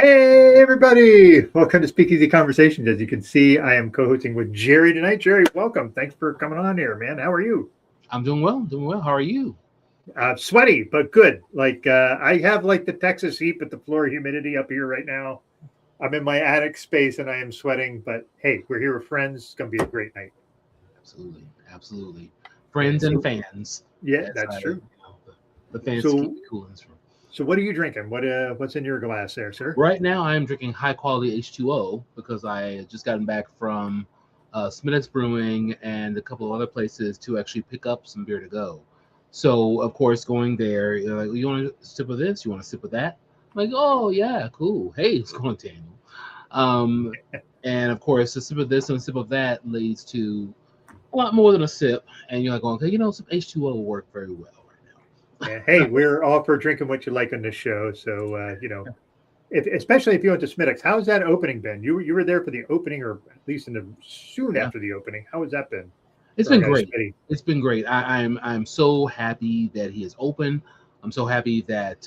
Hey, everybody. Welcome to Speakeasy Conversations. As you can see, I am co-hosting with Jerry tonight. Jerry, welcome. Thanks for coming on here, man. How are you? I'm doing well. How are you? Sweaty, but good. I have like the Texas heat, but the floor humidity up here right now. I'm in my attic space and I am sweating, but hey, we're here with friends. It's going to be a great night. Absolutely. Friends and fans. Yeah, that's true. The fans keep me cool in this room. So what are you drinking? What's in your glass there, sir? Right now, I am drinking high quality H2O because I just gotten back from Smith's Brewing and a couple of other places to actually pick up some beer to go. So, of course, going there, you're like, you want to sip of this? You want to sip of that? I'm like, oh, yeah, cool. Hey, what's going on, Daniel? And, of course, a sip of this and a sip of that leads to a lot more than a sip. And you're like, okay, some H2O will work very well. Yeah, hey, we're all for drinking what you like on this show. So, especially if you went to Smittix, how's that opening been? You were there for the opening, or at least soon after the opening. How has that been? It's been great. It's been great. I'm so happy that he is open. I'm so happy that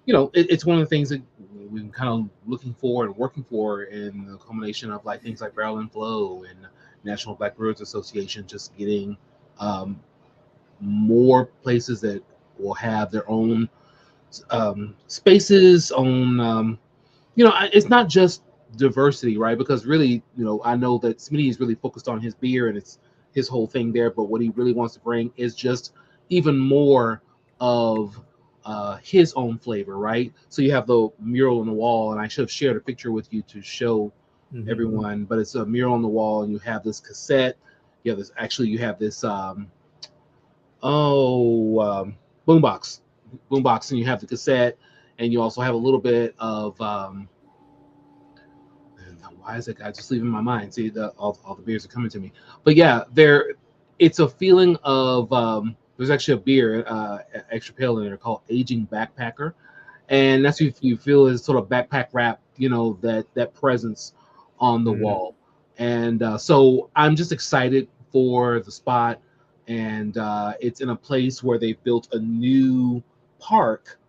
it's one of the things that we've been kind of looking for and working for in the combination of like things like Barrel and Flow and National Black Brewers Association, just getting more places that will have their own spaces on it's not just diversity, right? Because really, I know that Smitty is really focused on his beer and it's his whole thing there, but what he really wants to bring is just even more of his own flavor, right? So you have the mural on the wall, and I should have shared a picture with you to show everyone, but it's a mural on the wall, and you have this cassette, you have this boombox, and you have the cassette, and you also have a little bit of why is it? I just leaving my mind. See, all the beers are coming to me, but yeah, it's a feeling of there's actually a beer, extra pale in there called Aging Backpacker, and that's what you feel is sort of backpack wrap, that presence on the wall, and so I'm just excited for the spot. And it's in a place where they've built a new park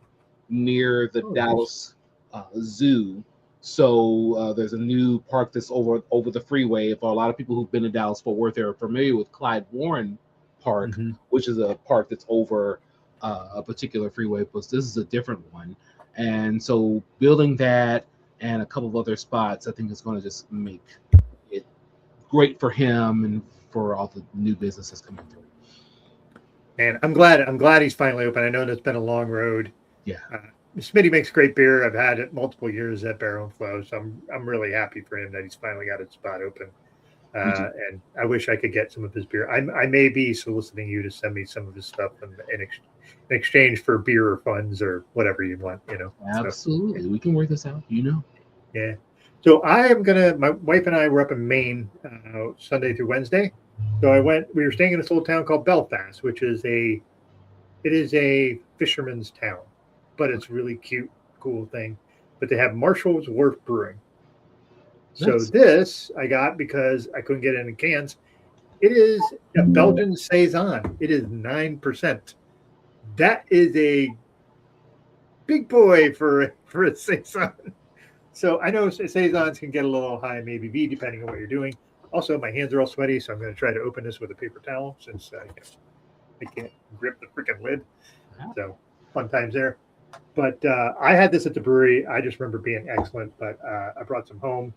near the Dallas Zoo. So there's a new park that's over the freeway. For a lot of people who've been to Dallas-Fort Worth, they're familiar with Clyde Warren Park, which is a park that's over a particular freeway, but this is a different one. And so building that and a couple of other spots, I think is going to just make it great for him and for all the new businesses coming through. And I'm glad he's finally open. I know that's been a long road. Yeah. Smitty makes great beer. I've had it multiple years at Barrel and Flow, so I'm really happy for him that he's finally got his spot open. And I wish I could get some of his beer. I may be soliciting you to send me some of his stuff in exchange for beer or funds or whatever you want. Absolutely, so we can work this out. Yeah. So my wife and I were up in Maine Sunday through Wednesday. So we were staying in this little town called Belfast, which is a fisherman's town, but it's really cute, cool thing. But they have Marshall's Wharf Brewing. Nice. So this I got because I couldn't get it in cans. It is a Belgian Saison. It is 9%. That is a big boy for a Saison. So I know Saisons can get a little high in ABV depending on what you're doing. Also, my hands are all sweaty, so I'm going to try to open this with a paper towel since I can't grip the freaking lid. So fun times there. But I had this at the brewery. I just remember being excellent, but I brought some home.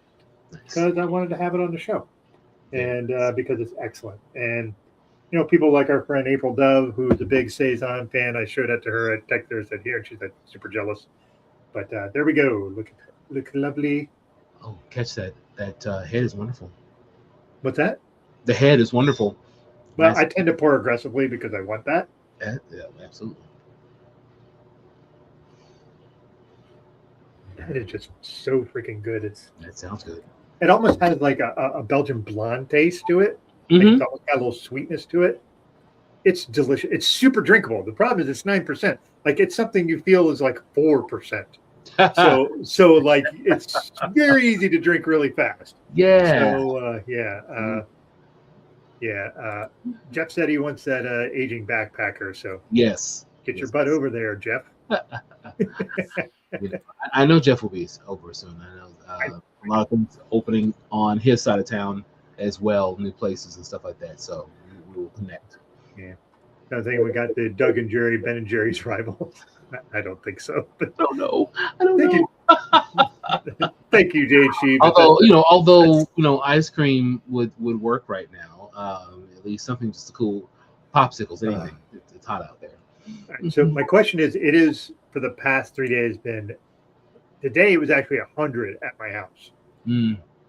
because I wanted to have it on the show, and because it's excellent. And people like our friend April Dove, who's a big saison fan. I showed that to her. I texted her, said here, and she's like super jealous. But there we go. Look lovely. Oh, catch that! That head is wonderful. What's that? The head is wonderful. Well, I tend to pour aggressively because I want that. Yeah, absolutely. That is just so freaking good. That sounds good. It almost has like a Belgian blonde taste to it. Mm-hmm. Like it's almost got a little sweetness to it. It's delicious. It's super drinkable. The problem is it's 9%. Like it's something you feel is like 4%. So like it's very easy to drink really fast. Yeah. So Jeff said he wants that aging backpacker. So yes, get your butt over there, Jeff. I know Jeff will be over soon. I know a lot of things opening on his side of town as well, new places and stuff like that. So we will connect. Yeah. I think we got the Doug and Jerry, Ben and Jerry's rivals. I don't think so. But I don't know. Thank you, JG. Although ice cream would work right now. At least something just cool, popsicles, anything. It's hot out there. So my question is, it is for the past 3 days been. Today it was actually 100 at my house.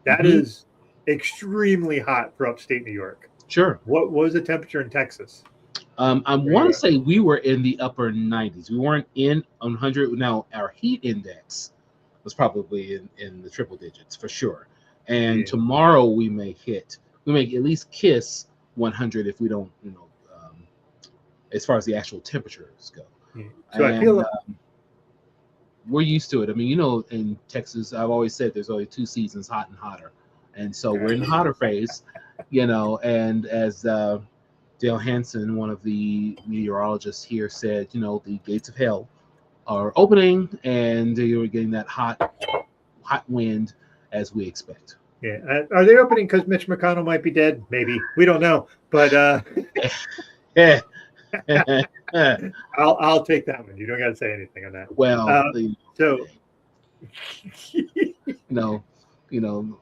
That is extremely hot for upstate New York. Sure. What was the temperature in Texas? I want to say we were in the upper 90s. We weren't in 100. Now our heat index was probably in the triple digits for sure. And tomorrow we may at least kiss 100 if we don't, as far as the actual temperatures go. Yeah. So I feel like we're used to it. I mean, in Texas, I've always said there's only 2 seasons, hot and hotter. And so we're in the hotter phase, and as Dale Hansen, one of the meteorologists here, said, the gates of hell are opening and you're getting that hot wind as we expect. Yeah. Are they opening because Mitch McConnell might be dead? Maybe. We don't know. But yeah. I'll take that one. You don't got to say anything on that. Well,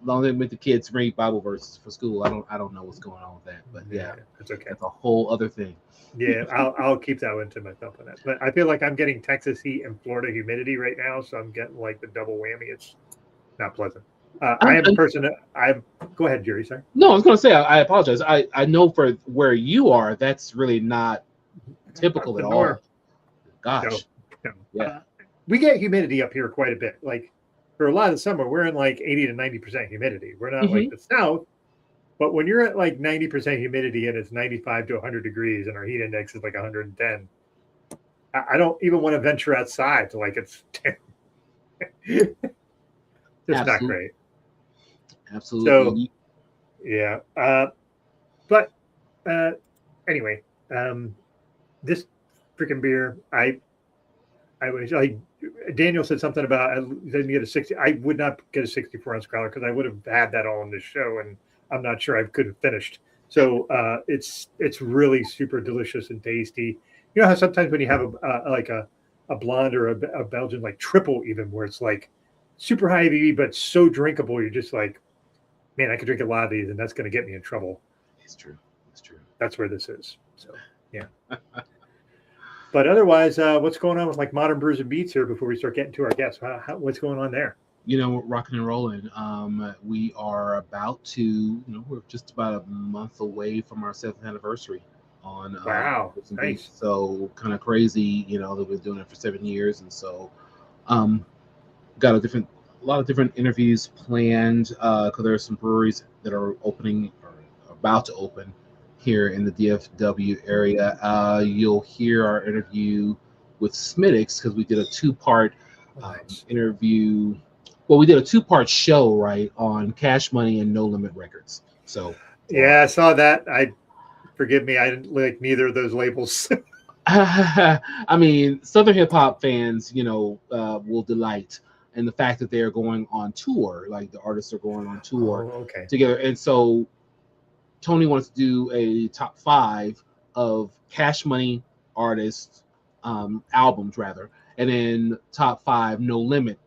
long as with the kids read Bible verses for school, I don't know what's going on with that, but yeah, that's okay. That's a whole other thing. Yeah, I'll keep that one to myself on that. But I feel like I'm getting Texas heat and Florida humidity right now, so I'm getting like the double whammy. It's not pleasant. I am a person. Go ahead, Jerry. Sorry. No, I was going to say I apologize. I know for where you are, that's really not typical at all. Gosh. No. Yeah. We get humidity up here quite a bit. Like for a lot of the summer, we're in like 80 to 90% humidity. We're not like the South, but when you're at like 90% humidity and it's 95 to 100 degrees and our heat index is like 110, I don't even want to venture outside to like it's 10. Just Absolutely. Not great. Absolutely. So, yeah. But anyway, this freaking beer, I was like, Daniel said something about I didn't get a 60. I would not get a 64-ounce growler because I would have had that all on this show, and I'm not sure I could have finished. So it's really super delicious and tasty. You know how sometimes when you have a blonde or a Belgian, like triple even, where it's like super high ABV but so drinkable, you're just like, man, I could drink a lot of these, and that's going to get me in trouble. It's true. That's where this is. So yeah. But otherwise, what's going on with like Modern Brews and Beats here before we start getting to our guests? What's going on there? Rocking and rolling. We are about to, we're just about a month away from our 7th anniversary on wow, nice. So kind of crazy, that we've been doing it for 7 years, and so got a lot of different interviews planned because there are some breweries that are opening or about to open here in the DFW area. You'll hear our interview with Smittix because we did a 2-part interview. Well, we did a 2-part show, right, on Cash Money and No Limit Records. So yeah, I saw that. Forgive me, I didn't like neither of those labels. I mean, Southern hip hop fans, will delight in the fact that they're going on tour, like the artists are going on tour together, and so Tony wants to do a top 5 of Cash Money artists, albums rather, and then top 5 No Limit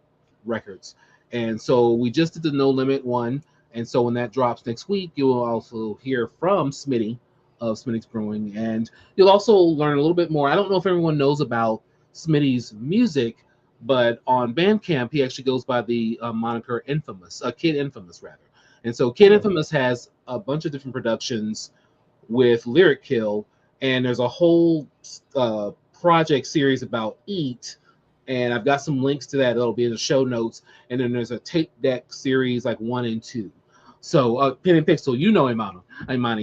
records. And so we just did the No Limit one. And so when that drops next week, you will also hear from Smitty of Smitty's Brewing. And you'll also learn a little bit more. I don't know if everyone knows about Smitty's music, but on Bandcamp, he actually goes by the moniker Infamous, Kid Infamous, rather. And so Kid Infamous has a bunch of different productions with Lyric Kill, and there's a whole project series about Eat, and I've got some links to that that'll be in the show notes. And then there's a tape deck series like 1 and 2. So Pen and Pixel, you know Imani.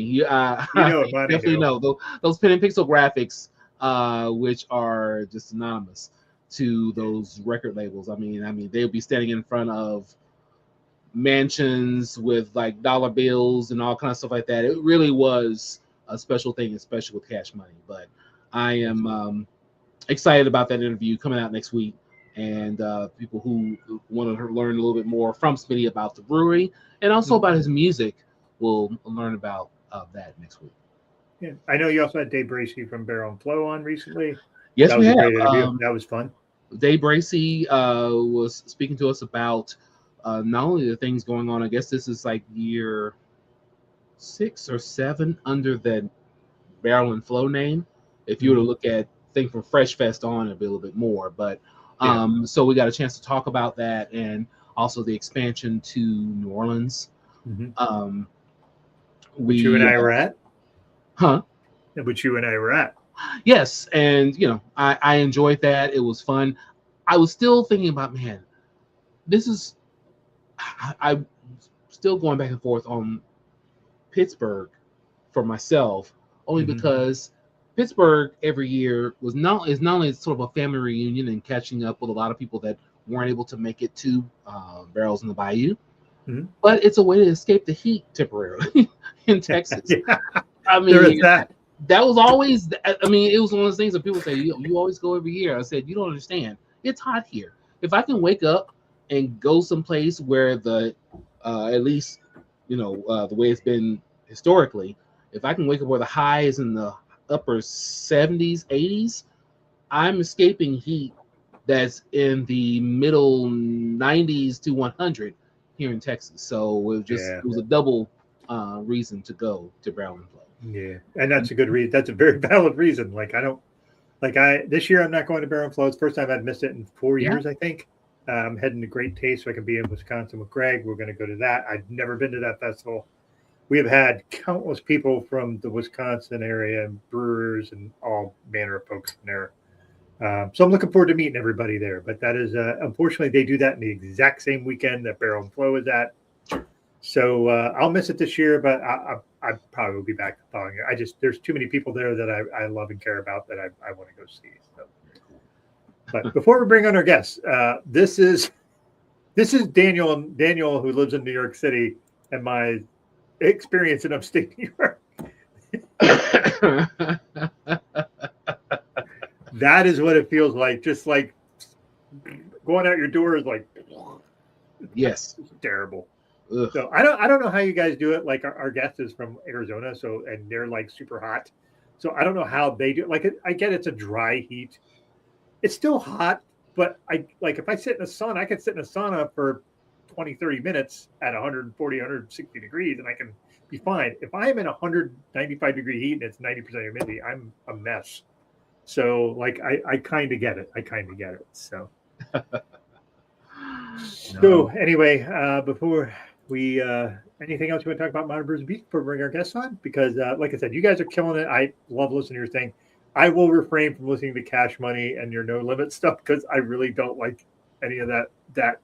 You know Imani, definitely know those Pen and Pixel graphics, which are just synonymous to those record labels. I mean, they'll be standing in front of mansions with like dollar bills and all kinds of stuff like that. It really was a special thing, especially with Cash Money. But I am excited about that interview coming out next week, and people who want to learn a little bit more from Smitty about the brewery and also about his music will learn about that next week. Yeah, I know you also had Dave Bracey from Barrel and Flow on recently. Yes, that was a great interview. That was fun. Dave Bracey was speaking to us about not only the things going on. I guess this is like year 6 or 7 under the Barrel and Flow name. If you were to look at think from Fresh Fest on, it'd be a little bit more. But so we got a chance to talk about that, and also the expansion to New Orleans. Which you and I were at. Which you and I were at. Yes, and I enjoyed that. It was fun. I was still thinking about, man, this is. I'm still going back and forth on Pittsburgh for myself, only because Pittsburgh every year is not only sort of a family reunion and catching up with a lot of people that weren't able to make it to Barrels in the Bayou, but it's a way to escape the heat temporarily in Texas. I mean, that was always. I mean, it was one of those things that people say, you always go every year. I said, you don't understand. It's hot here. If I can wake up and go someplace where the at least the way it's been historically, if I can wake up where the high is in the upper 70s, 80s, I'm escaping heat that's in the middle 90s to 100 here in Texas. So it was a double reason to go to Barrel and Flow. Yeah, and that's a good reason. That's a very valid reason. This year I'm not going to Barrel and Flow. It's the first time I've missed it in 4 years, I think. I'm heading to Great Taste so I can be in Wisconsin with Greg. We're going to go to that. I've never been to that festival. We have had countless people from the Wisconsin area and brewers and all manner of folks in there. So I'm looking forward to meeting everybody there. But that is, unfortunately, they do that in the exact same weekend that Barrel and Flow is at. So I'll miss it this year, but I probably will be back the following year. There's too many people there that I love and care about that I want to go see. So. But before we bring on our guests, this is Daniel, who lives in New York City, and my experience in upstate New York. That is what it feels like. Just like going out your door is like, yes, it's terrible. Ugh. So I don't know how you guys do it. Like our guest is from Arizona, and they're like super hot. So I don't know how they do it. Like I get it's a dry heat. It's still hot, but if I sit in a sauna, I could sit in a sauna for 20, 30 minutes at 140, 160 degrees, and I can be fine. If I'm in 195 degree heat and it's 90% humidity, I'm a mess. So I kind of get it. So, So anyway, before we, anything else you want to talk about Modern Brews and Beef before we bring our guests on? Because like I said, you guys are killing it. I love listening to your thing. I will refrain from listening to Cash Money and your No Limit stuff because I really don't like any of that.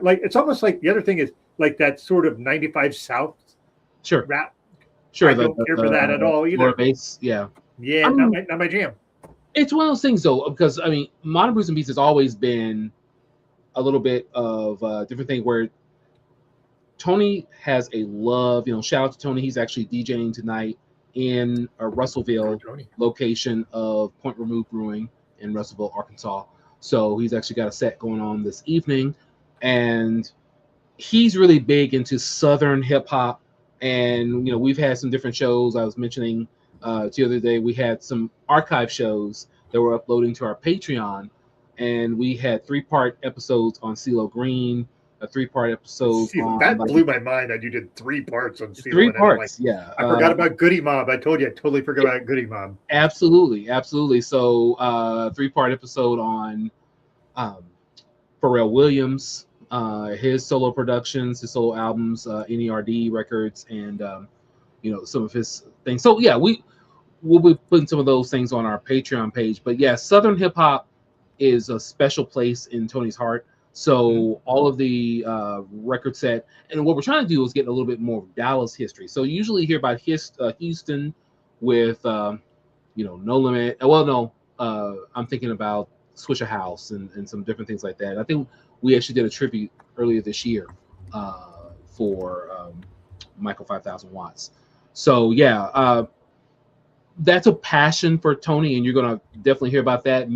Like it's almost like the other thing is like that sort of 95 South rap. Sure, I don't care for that at all either. Base, not my jam. It's one of those things though, because I mean, Modern Brews and Beats has always been a little bit of a different thing where Tony has a love. Shout out to Tony. He's actually DJing tonight in a Russellville location of Point Remove Brewing in Russellville, Arkansas. So he's actually got a set going on this evening, and he's really big into Southern hip hop. And we've had some different shows. I was mentioning the other day we had some archive shows that we're uploading to our Patreon, and we had 3-part episodes on CeeLo Green, a 3-part episode. That blew my mind that you did 3 parts on Seal. 3 parts, yeah. I forgot about Goody Mob. I told you I totally forgot about Goody Mob. Absolutely. So 3-part episode on Pharrell Williams, his solo productions, his solo albums, NERD records, and some of his things. So yeah, we'll be putting some of those things on our Patreon page. But yeah, Southern hip hop is a special place in Tony's heart. So all of the record set, and what we're trying to do is get a little bit more of Dallas history. So you usually hear about Houston with No Limit. Well, no, I'm thinking about Swisher House and some different things like that. I think we actually did a tribute earlier this year for Michael 5000 Watts. So yeah, that's a passion for Tony, and you're gonna definitely hear about that.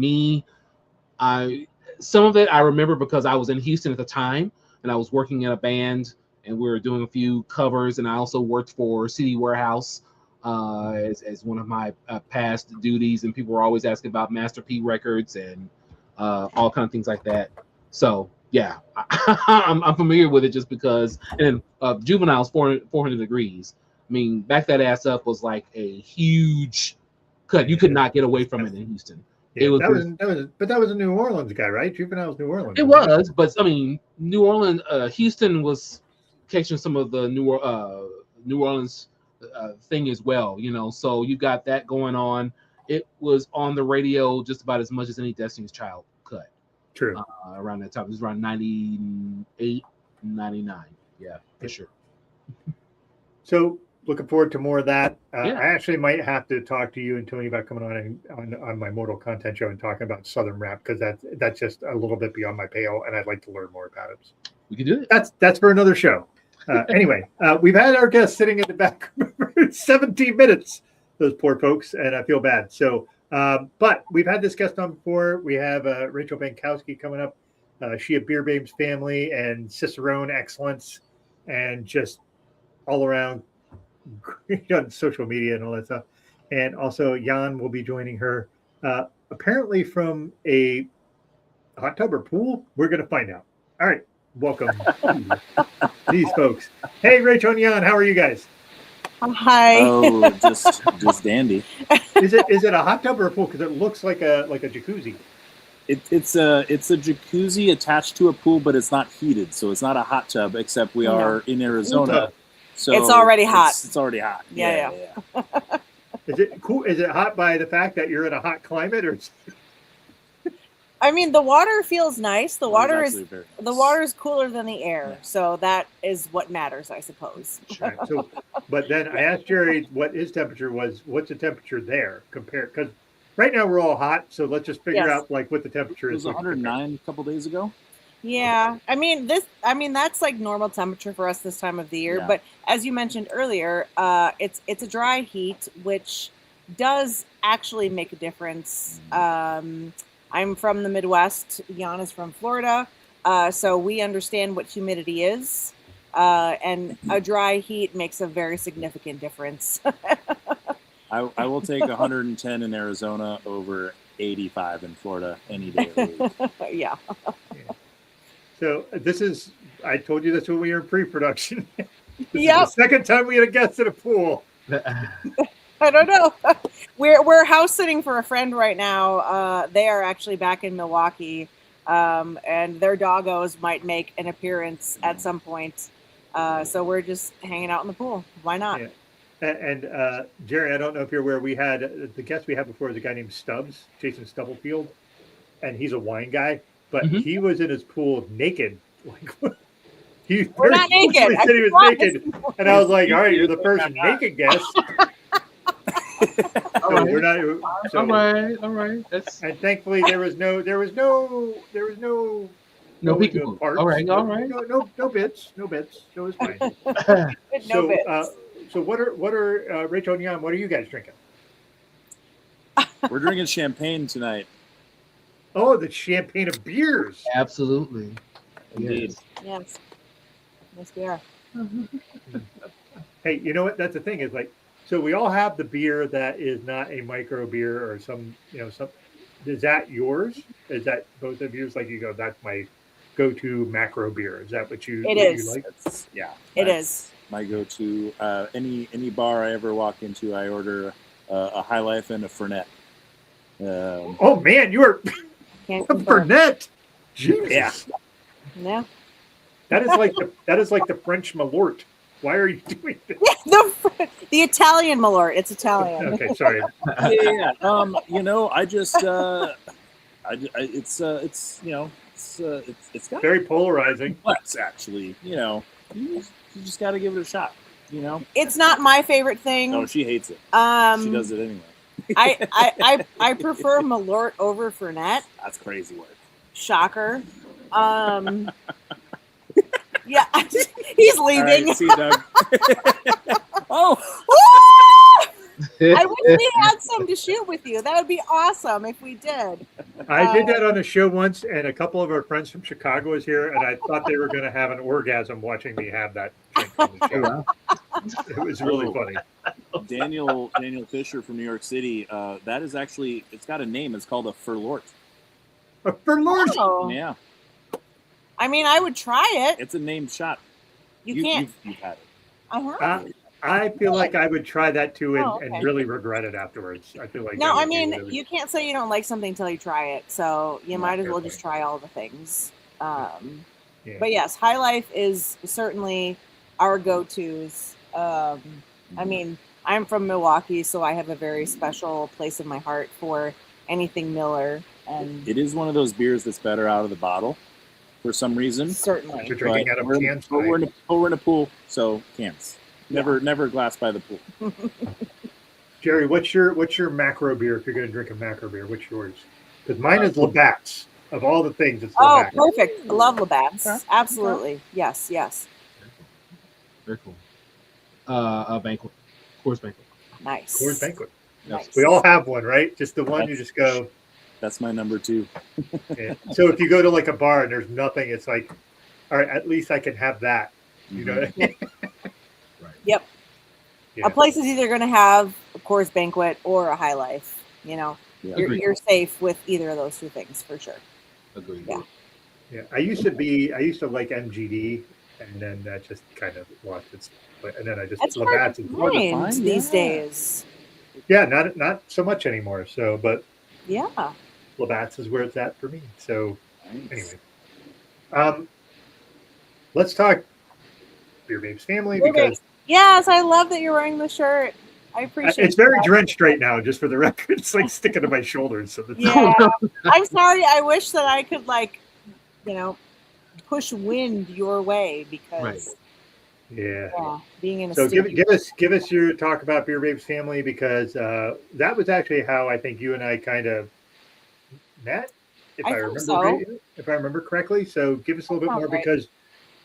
Some of it I remember because I was in Houston at the time, and I was working in a band, and we were doing a few covers, and I also worked for CD Warehouse as one of my past duties, and people were always asking about Master P records and all kind of things like that. So yeah, I'm familiar with it just because. And then Juvenile's 400 Degrees. I mean, Back That Ass Up was like a huge cut. You could not get away from it in Houston. Yeah, that was a New Orleans guy, right? Juvenile was New Orleans. It was, but I mean, New Orleans, Houston was catching some of the New Orleans thing as well. So you got that going on. It was on the radio just about as much as any Destiny's Child cut. True. Around that time, it was around 98, 99. Yeah, for sure. So looking forward to more of that. I actually might have to talk to you and Tony about coming on my Mortal Content show and talking about Southern rap, because that's just a little bit beyond my pale, and I'd like to learn more about it. We can do it. That's for another show. Anyway, we've had our guests sitting in the back for 17 minutes. Those poor folks, and I feel bad. So, but we've had this guest on before. We have Rachel Benkowski coming up. She of Beer Babe's family and Cicerone excellence, and just all around great on social media and all that stuff. And also Jan will be joining her apparently from a hot tub or pool. We're going to find out. All right. Welcome these folks. Hey, Rachel and Jan, how are you guys? Hi. Oh, just dandy. Is it a hot tub or a pool? Because it looks like a jacuzzi. It's a jacuzzi attached to a pool, but it's not heated, so it's not a hot tub. Except we are in Arizona, so it's already hot. It's already hot. Yeah. Is it cool? Is it hot by the fact that you're in a hot climate, or? I mean, the water feels nice. The water is nice. The water is cooler than the air, so that is what matters, I suppose. Right. So, but then I asked Jerry what his temperature was. What's the temperature there compared? Because right now we're all hot, so let's just figure out like what the temperature is. It was 109 a couple days ago. Yeah, I mean that's like normal temperature for us this time of the year. Yeah. But as you mentioned earlier, it's a dry heat, which does actually make a difference. I'm from the Midwest. Jan is from Florida, so we understand what humidity is, and a dry heat makes a very significant difference. I will take 110 in Arizona over 85 in Florida any day of the week. Yeah. So I told you this when we were in pre-production. Yeah. The second time we had a guest at a pool. I don't know. We're house sitting for a friend right now. They are actually back in Milwaukee, and their doggos might make an appearance at some point. So we're just hanging out in the pool. Why not? Yeah. And Jerry, I don't know if you're aware, we had the guest we had before was a guy named Stubbs, Jason Stubblefield, and he's a wine guy, but he was in his pool naked. Like, we're not naked. He said he was naked, and I was like, "All right, you're the first naked guest." All right. And thankfully there was no peekaboo. Parts. All right. No bits. So it's fine. No bits. So what are Rachel and Jan? What are you guys drinking? We're drinking champagne tonight. Oh, the champagne of beers. Absolutely. Indeed. Yes, we are. Hey, you know what? That's the thing is like, so we all have the beer that is not a micro beer or some. Is that yours? Is that both of yours? Like you go, that's my go-to macro beer? Is that what you like? It is my go-to. Any bar I ever walk into, I order a High Life and a Fernet. Oh man, you are a Fernet. Jesus. Yeah. That is like the French Malort. Why are you doing this? The Italian Malort. It's Italian. Okay, sorry. Yeah. I just it's got very polarizing. Complex, actually. You just got to give it a shot. It's not my favorite thing. No, she hates it. She does it anyway. I prefer Malort over Fernet. That's crazy work. Shocker. Yeah, he's leaving. Right, see you, Doug. Oh. I wish we had some to shoot with you. That would be awesome if we did. I did that on a show once, and a couple of our friends from Chicago was here, and I thought they were going to have an orgasm watching me have that drink on the show. It was really funny. Daniel Fisher from New York City. That is actually, it's got a name. It's called a Furlort. A Furlort? Oh. Yeah. I mean, I would try it. It's a named shot. You can't. You've had it. I feel like I would try that too and really regret it afterwards. I feel like I mean, you can't say you don't like something until you try it. So you might as well just try all the things. But yes, High Life is certainly our go-tos. I mean, I'm from Milwaukee, so I have a very special place in my heart for anything Miller. And it is one of those beers that's better out of the bottle for some reason. Certainly. You're drinking out of cans. We're in a pool, so cans. Never glass by the pool. Jerry, what's your macro beer if you're going to drink a macro beer? What's yours? Because mine is Labatt's. Of all the things, it's Labatt's. Oh, perfect. I love Labatt's. Okay. Absolutely. Okay. Yes. Very cool. Banquet. Coors Banquet. Nice. Coors Banquet. Nice. We all have one, right? Just the one you just go. That's my number 2. Yeah. So if you go to like a bar and there's nothing, it's like, all right, at least I can have that. You know what I mean? Yep. Yeah. A place is either going to have a Coors Banquet or a High Life. You're safe with either of those two things for sure. Agreed. Yeah. I used to like MGD, and then that just kind of lost its. And then I just Labatt's these days. Yeah, not so much anymore. So, but yeah, Labatt's is where it's at for me. So, anyway, let's talk Beer Babes family because. Yes, I love that you're wearing the shirt. I appreciate it. It's very drenched right now, just for the record. It's like sticking to my shoulders. So I'm sorry. I wish that I could push wind your way because being in a give us your talk about Beer Babes family because that was actually how I think you and I kind of met, if I remember correctly. So give us a little bit more because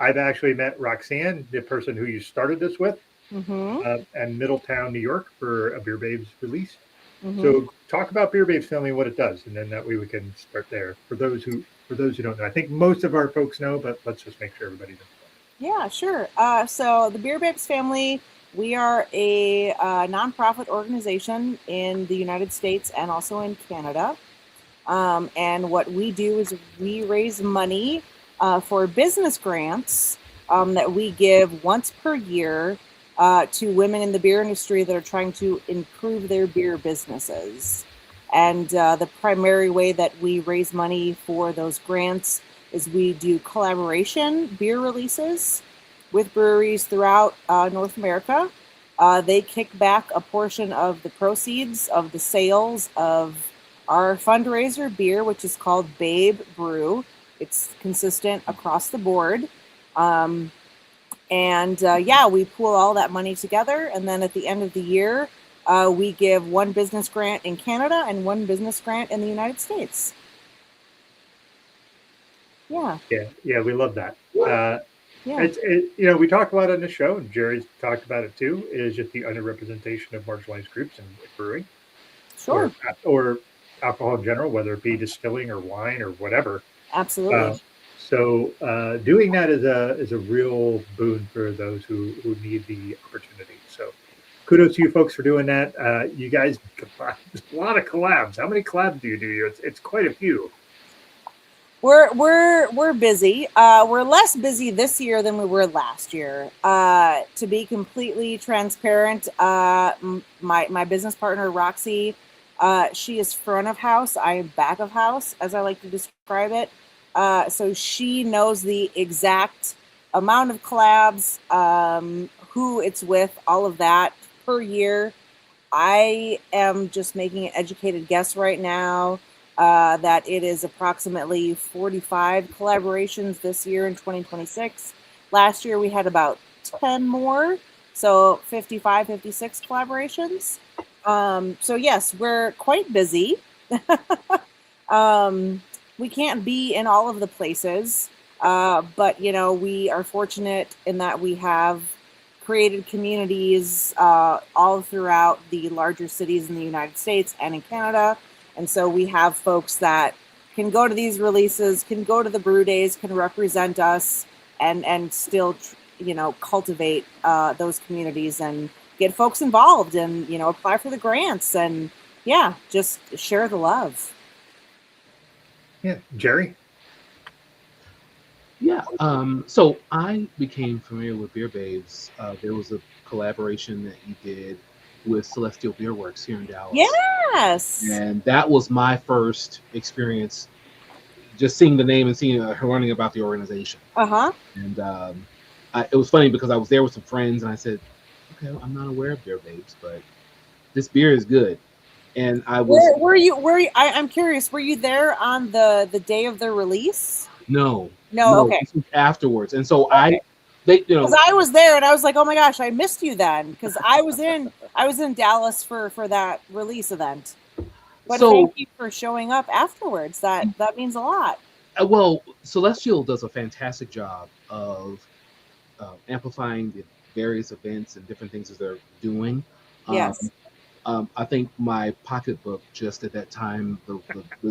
I've actually met Roxanne, the person who you started this with, in Middletown, New York, for a Beer Babes release. So talk about Beer Babes family and what it does, and then that way we can start there. For those who don't know, I think most of our folks know, but let's just make sure everybody knows. Yeah, sure. So the Beer Babes family, we are a nonprofit organization in the United States and also in Canada. And what we do is we raise money for business grants that we give once per year to women in the beer industry that are trying to improve their beer businesses. And the primary way that we raise money for those grants is we do collaboration beer releases with breweries throughout North America. They kick back a portion of the proceeds of the sales of our fundraiser beer, which is called Babe Brew. It's consistent across the board. We pool all that money together. And then at the end of the year, we give one business grant in Canada and one business grant in the United States. Yeah, we love that. We talk about it in the show, and Jerry's talked about it too, is just the underrepresentation of marginalized groups in brewing. Sure. Or alcohol in general, whether it be distilling or wine or whatever. Absolutely. So doing that is a real boon for those who need the opportunity. So kudos to you folks for doing that. You guys combined a lot of collabs. How many collabs do you do? It's quite a few. We're busy. We're less busy this year than we were last year. To be completely transparent, my business partner Roxy, she is front of house. I am back of house, as I like to describe it. So she knows the exact amount of collabs, who it's with, all of that per year. I am just making an educated guess right now that it is approximately 45 collaborations this year in 2026. Last year we had about 10 more, so 55, 56 collaborations. So yes, we're quite busy. We can't be in all of the places, but we are fortunate in that we have created communities all throughout the larger cities in the United States and in Canada. And so we have folks that can go to these releases, can go to the brew days, can represent us, and still, cultivate those communities and get folks involved and, apply for the grants and, just share the love. Yeah. Jerry? Yeah. So I became familiar with Beer Babes. There was a collaboration that you did with Celestial Beer Works here in Dallas. Yes. And that was my first experience, just seeing the name and seeing her learning about the organization. Uh-huh. And it was funny because I was there with some friends and I said, okay, I'm not aware of Beer Babes, but this beer is good. And I was. Were you? I'm curious. Were you there on the day of the release? No. Okay. This was afterwards, and so okay. Because I was there and I was like, oh my gosh, I missed you then, because I was in Dallas for that release event. But thank you for showing up afterwards. That means a lot. Well, Celestial does a fantastic job of amplifying the various events and different things that they're doing. Yes. I think my pocketbook just at that time the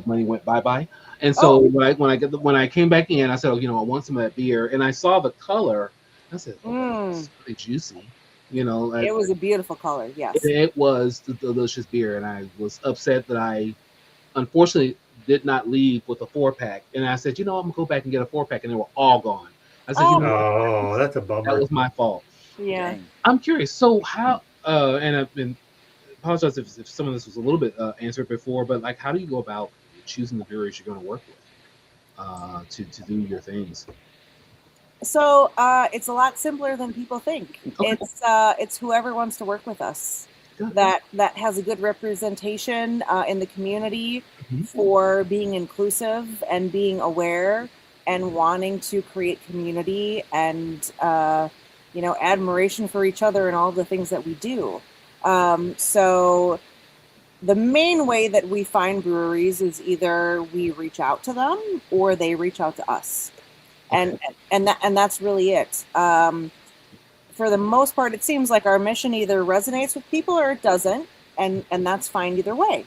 money went bye, and so when I came back in, I said, I want some of that beer, and I saw the color. I said, it's really juicy. It was a beautiful color. Yes, it was the delicious beer, and I was upset that I unfortunately did not leave with a 4-pack, and I said, I'm gonna go back and get a 4-pack, and they were all gone. I said, that's a bummer. That was my fault. Yeah. I'm curious. So how? And I've been. Apologize if some of this was a little bit answered before, but how do you go about choosing the breweries you're going to work with to do your things? So it's a lot simpler than people think. Okay. It's whoever wants to work with us that has a good representation in the community for being inclusive and being aware and wanting to create community and admiration for each other and all the things that we do. So the main way that we find breweries is either we reach out to them or they reach out to us. And that's really it. For the most part, it seems like our mission either resonates with people or it doesn't. And that's fine either way.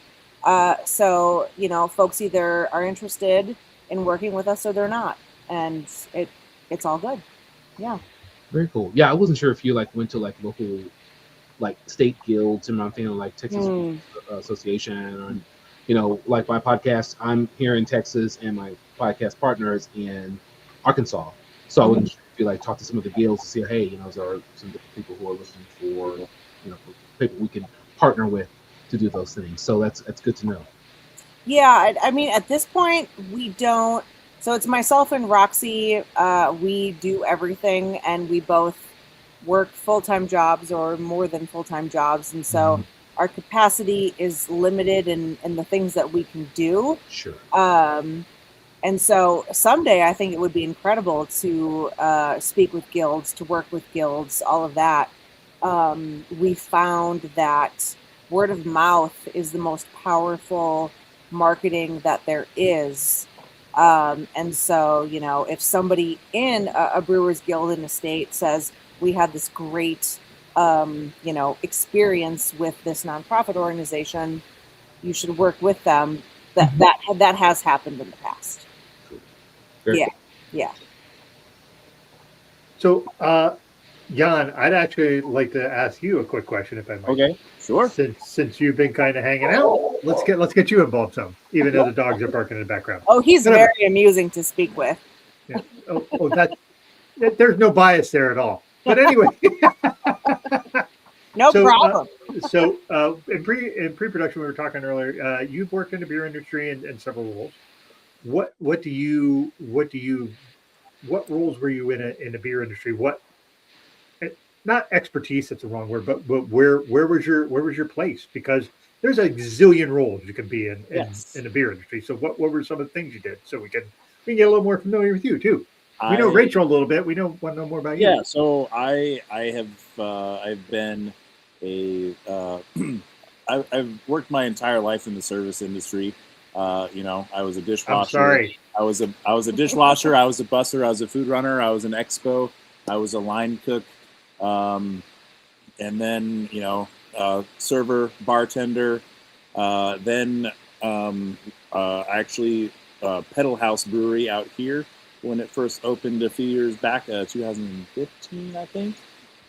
So, folks either are interested in working with us or they're not. And it's all good. Yeah. Very cool. Yeah. I wasn't sure if you went to local state guilds, and I'm thinking Texas Association, or my podcast. I'm here in Texas, and my podcast partner is in Arkansas. So I wouldn't sure if you talk to some of the guilds to see, hey, there are some different people who are looking for, people we can partner with to do those things. So that's good to know. Yeah, I mean, at this point, we don't. So it's myself and Roxy. We do everything, and we both work full-time jobs or more than full-time jobs, and so our capacity is limited in the things that we can do. Sure. And so someday I think it would be incredible to speak with guilds, to work with guilds, all of that. We found that word of mouth is the most powerful marketing that there is. And so, if somebody in a brewer's guild in a state says, we had this great, experience with this nonprofit organization, you should work with them. That has happened in the past. Cool. Yeah. So, Jan, I'd actually like to ask you a quick question, if I might. Okay, sure. Since you've been kind of hanging out, let's get you involved some, even though the dogs are barking in the background. Oh, he's Whatever. very amusing to speak with. Yeah. There's no bias there at all. But anyway, No problem. In pre-production, we were talking earlier. You've worked in the beer industry in several roles. What roles were you in the beer industry? What, not expertise, that's the wrong word, but where was your place? Because there's a zillion roles you can be in the beer industry. So what were some of the things you did, so we can get a little more familiar with you too? We know Rachel a little bit. We want to know more about you. Yeah, so I've been I've worked my entire life in the service industry. I was a dishwasher. I'm sorry. I was a dishwasher. I was a busser. I was a food runner. I was an expo. I was a line cook, and then server, bartender. Then I actually Pedal House Brewery out here when it first opened a few years back, 2015, I think.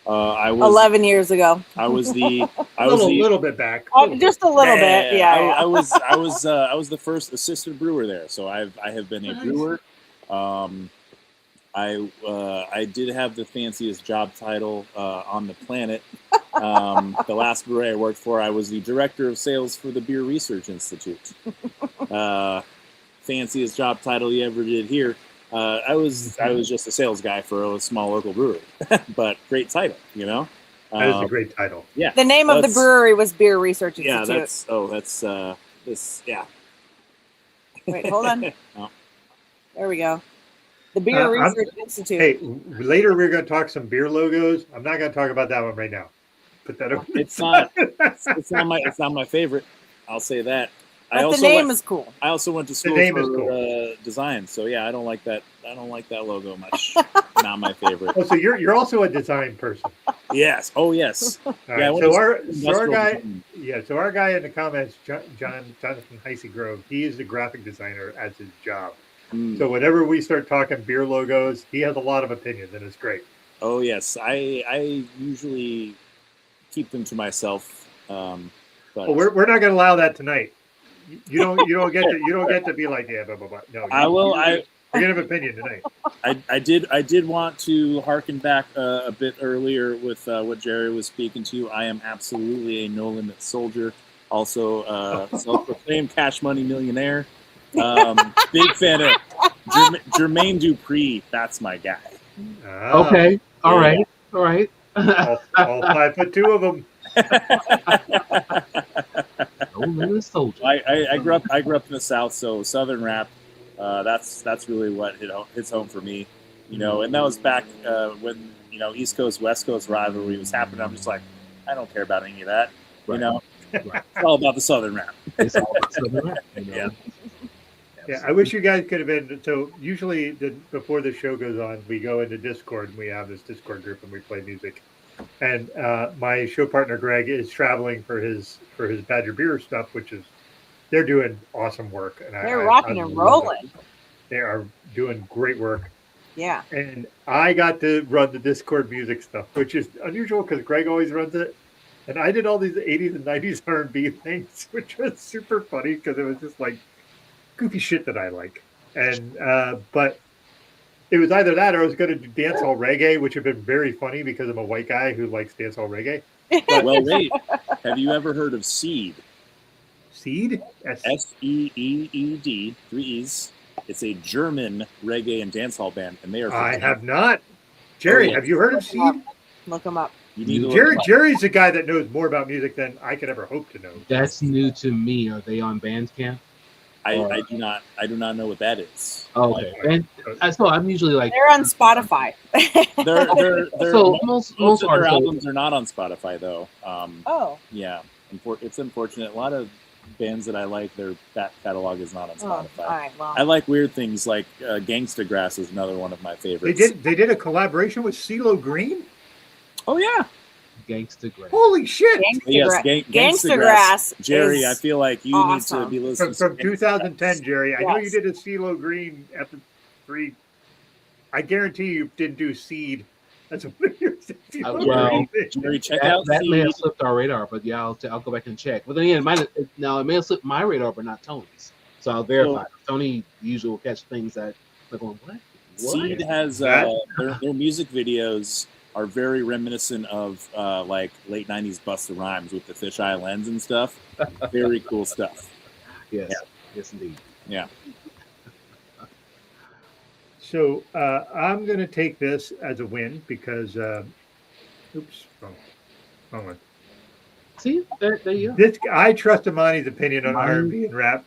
I was 11 years ago. I was a little bit back. Just a little bit. Yeah. I was the first assistant brewer there. So I have been a brewer. I did have the fanciest job title on the planet. The last brewery I worked for, I was the director of sales for the Beer Research Institute. Fanciest job title you ever did here. I was just a sales guy for a small local brewery, but great title, That is a great title. Yeah. The name of the brewery was Beer Research Institute. Yeah, Wait, hold on. Oh. There we go. The Beer Research Institute. Hey, later we're going to talk some beer logos. I'm not going to talk about that one right now. Put that over. It's not my favorite. I'll say that. But the name is cool. I also went to school for design, so yeah, I don't like that logo much. Not my favorite. Oh, so you're also a design person. Yes. Oh, yes. Yeah. So our guy in the comments, Jonathan Heisey-Grove, he is the graphic designer as his job. So whenever we start talking beer logos, he has a lot of opinions, and it's great. Oh yes, I usually keep them to myself. But we're not going to allow that tonight. You don't get to be like, yeah, blah blah blah. No, I will. You're gonna have opinion tonight. I did want to harken back a bit earlier with what Jerry was speaking to. I am absolutely a no limit soldier. Also, self-proclaimed cash money millionaire. Big fan of Jermaine Dupri. That's my guy. Okay. All right. All 5'2" of them. I grew up in the South, so Southern rap. That's really what hits home for me, And that was back when East Coast West Coast rivalry was happening. I'm just like, I don't care about any of that, Right. Right. It's all about the Southern rap. It's all about Southern rap. Yeah. Yeah, I wish you guys could have been. So usually, before the show goes on, we go into Discord and we have this Discord group and we play music. And my show partner Greg is traveling for his Badger Beer stuff, they're doing awesome work. And they're rocking and rolling. They are doing great work. Yeah. And I got to run the Discord music stuff, which is unusual because Greg always runs it. And I did all these 80s and 90s R&B things, which was super funny because it was just like goofy shit that I like. And but it was either that or I was going to do dancehall reggae, which would have been very funny because I'm a white guy who likes dancehall reggae. But, well, wait. Have you ever heard of Seed? Seed? Seed, 3 E's. It's a German reggae and dancehall band, and they are. I have not. Jerry, have you heard of Seed? Look them up. Jerry's the guy that knows more about music than I could ever hope to know. That's new to me. Are they on Bandcamp? I do not know what that is. Oh, okay. So I'm usually like they're on Spotify. they're so most of their albums are not on Spotify though. Yeah, it's unfortunate. A lot of bands that I like, their back catalog is not on Spotify. All right, well. I like weird things like Gangsta Grass is another one of my favorites. They did a collaboration with CeeLo Green. Oh yeah. Gangsta Grass. Holy shit! Gangsta Grass. Jerry, I feel like you need to be listening from 2010, Jerry. I know you did a CeeLo Green after 3. I guarantee you didn't do Seed That's one of your well, Jerry, check out that may have slipped our radar, but yeah, I'll go back and check. But then again, it may have slipped my radar, but not Tony's. So I'll verify. Tony usually will catch things that they're going, what? Seed has their music videos are very reminiscent of like late '90s Busta Rhymes with the fisheye lens and stuff. Very cool stuff. Yes, yes, indeed. Yeah. So I'm going to take this as a win because, oops, wrong one. See, there you go. I trust Imani's opinion on R&B and rap.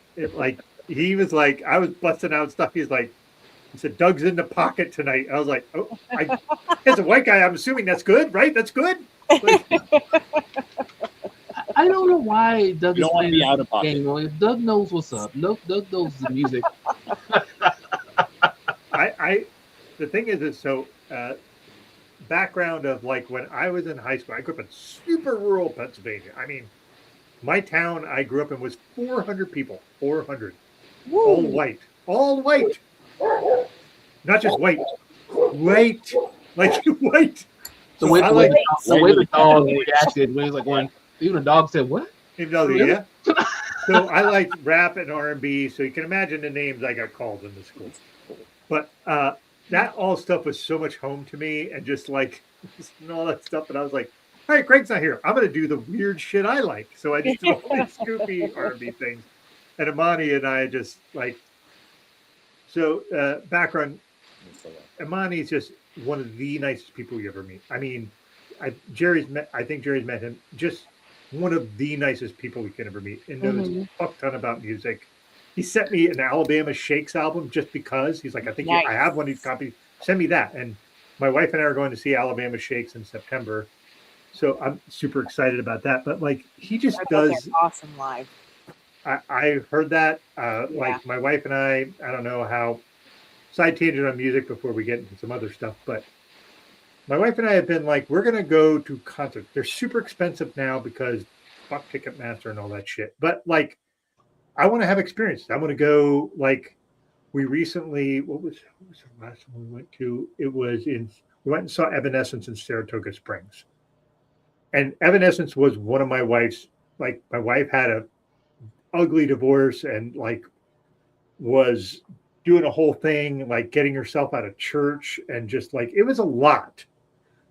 He was like, I was busting out stuff. He said, Doug's in the pocket tonight. I was like, oh, as a white guy, I'm assuming that's good, right? That's good. Like, I don't know why Doug is playing be out of pocket. Game. Doug knows what's up. Doug knows the music. The thing is so background of like when I was in high school, I grew up in super rural Pennsylvania. I mean, my town I grew up in was 400 people, 400, all white, not just white, like white. The way the dog reacted when he was like, when even the dog said, "What?" Yeah. So I liked rap and R&B. So you can imagine the names I got called in the school. But that all stuff was so much home to me, and just like all that stuff. And I was like, all right, Greg's not here. I'm going to do the weird shit I like. So I just did all these goofy R&B things. And Imani and I just like, so background, Imani's just one of the nicest people you ever meet. I mean, I think Jerry's met him, just one of the nicest people you can ever meet, and knows a fuck ton about music. He sent me an Alabama Shakes album just because he's like, I think I have one of these copies. Send me that. And my wife and I are going to see Alabama Shakes in September, so I'm super excited about that. But like, he just does awesome live. I heard that. Like my wife and I don't know how. Side tangent on music before we get into some other stuff, but my wife and I have been like, we're gonna go to concerts. They're super expensive now because fuck Ticketmaster and all that shit. But like, I want to have experiences. I want to go. Like, we recently, what was the last one we went to? We went and saw Evanescence in Saratoga Springs, and Evanescence was one of my wife's. Like, my wife had a ugly divorce and like was doing a whole thing, like getting herself out of church, and just like, it was a lot.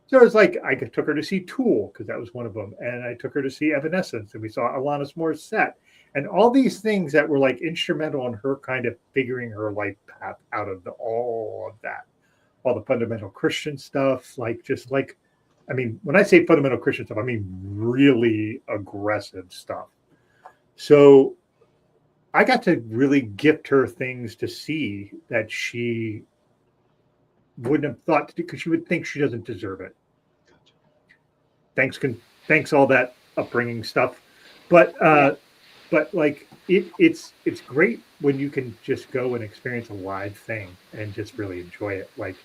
So it was like, I took her to see Tool because that was one of them. And I took her to see Evanescence, and we saw Alanis Morissette, and all these things that were like instrumental in her kind of figuring her life path out of all of that, all the fundamental Christian stuff, like just like, I mean, when I say fundamental Christian stuff, I mean really aggressive stuff. So I got to really gift her things to see that she wouldn't have thought to do, because she would think she doesn't deserve it. Thanks all that upbringing stuff. But like it's great when you can just go and experience a live thing and just really enjoy it. Like,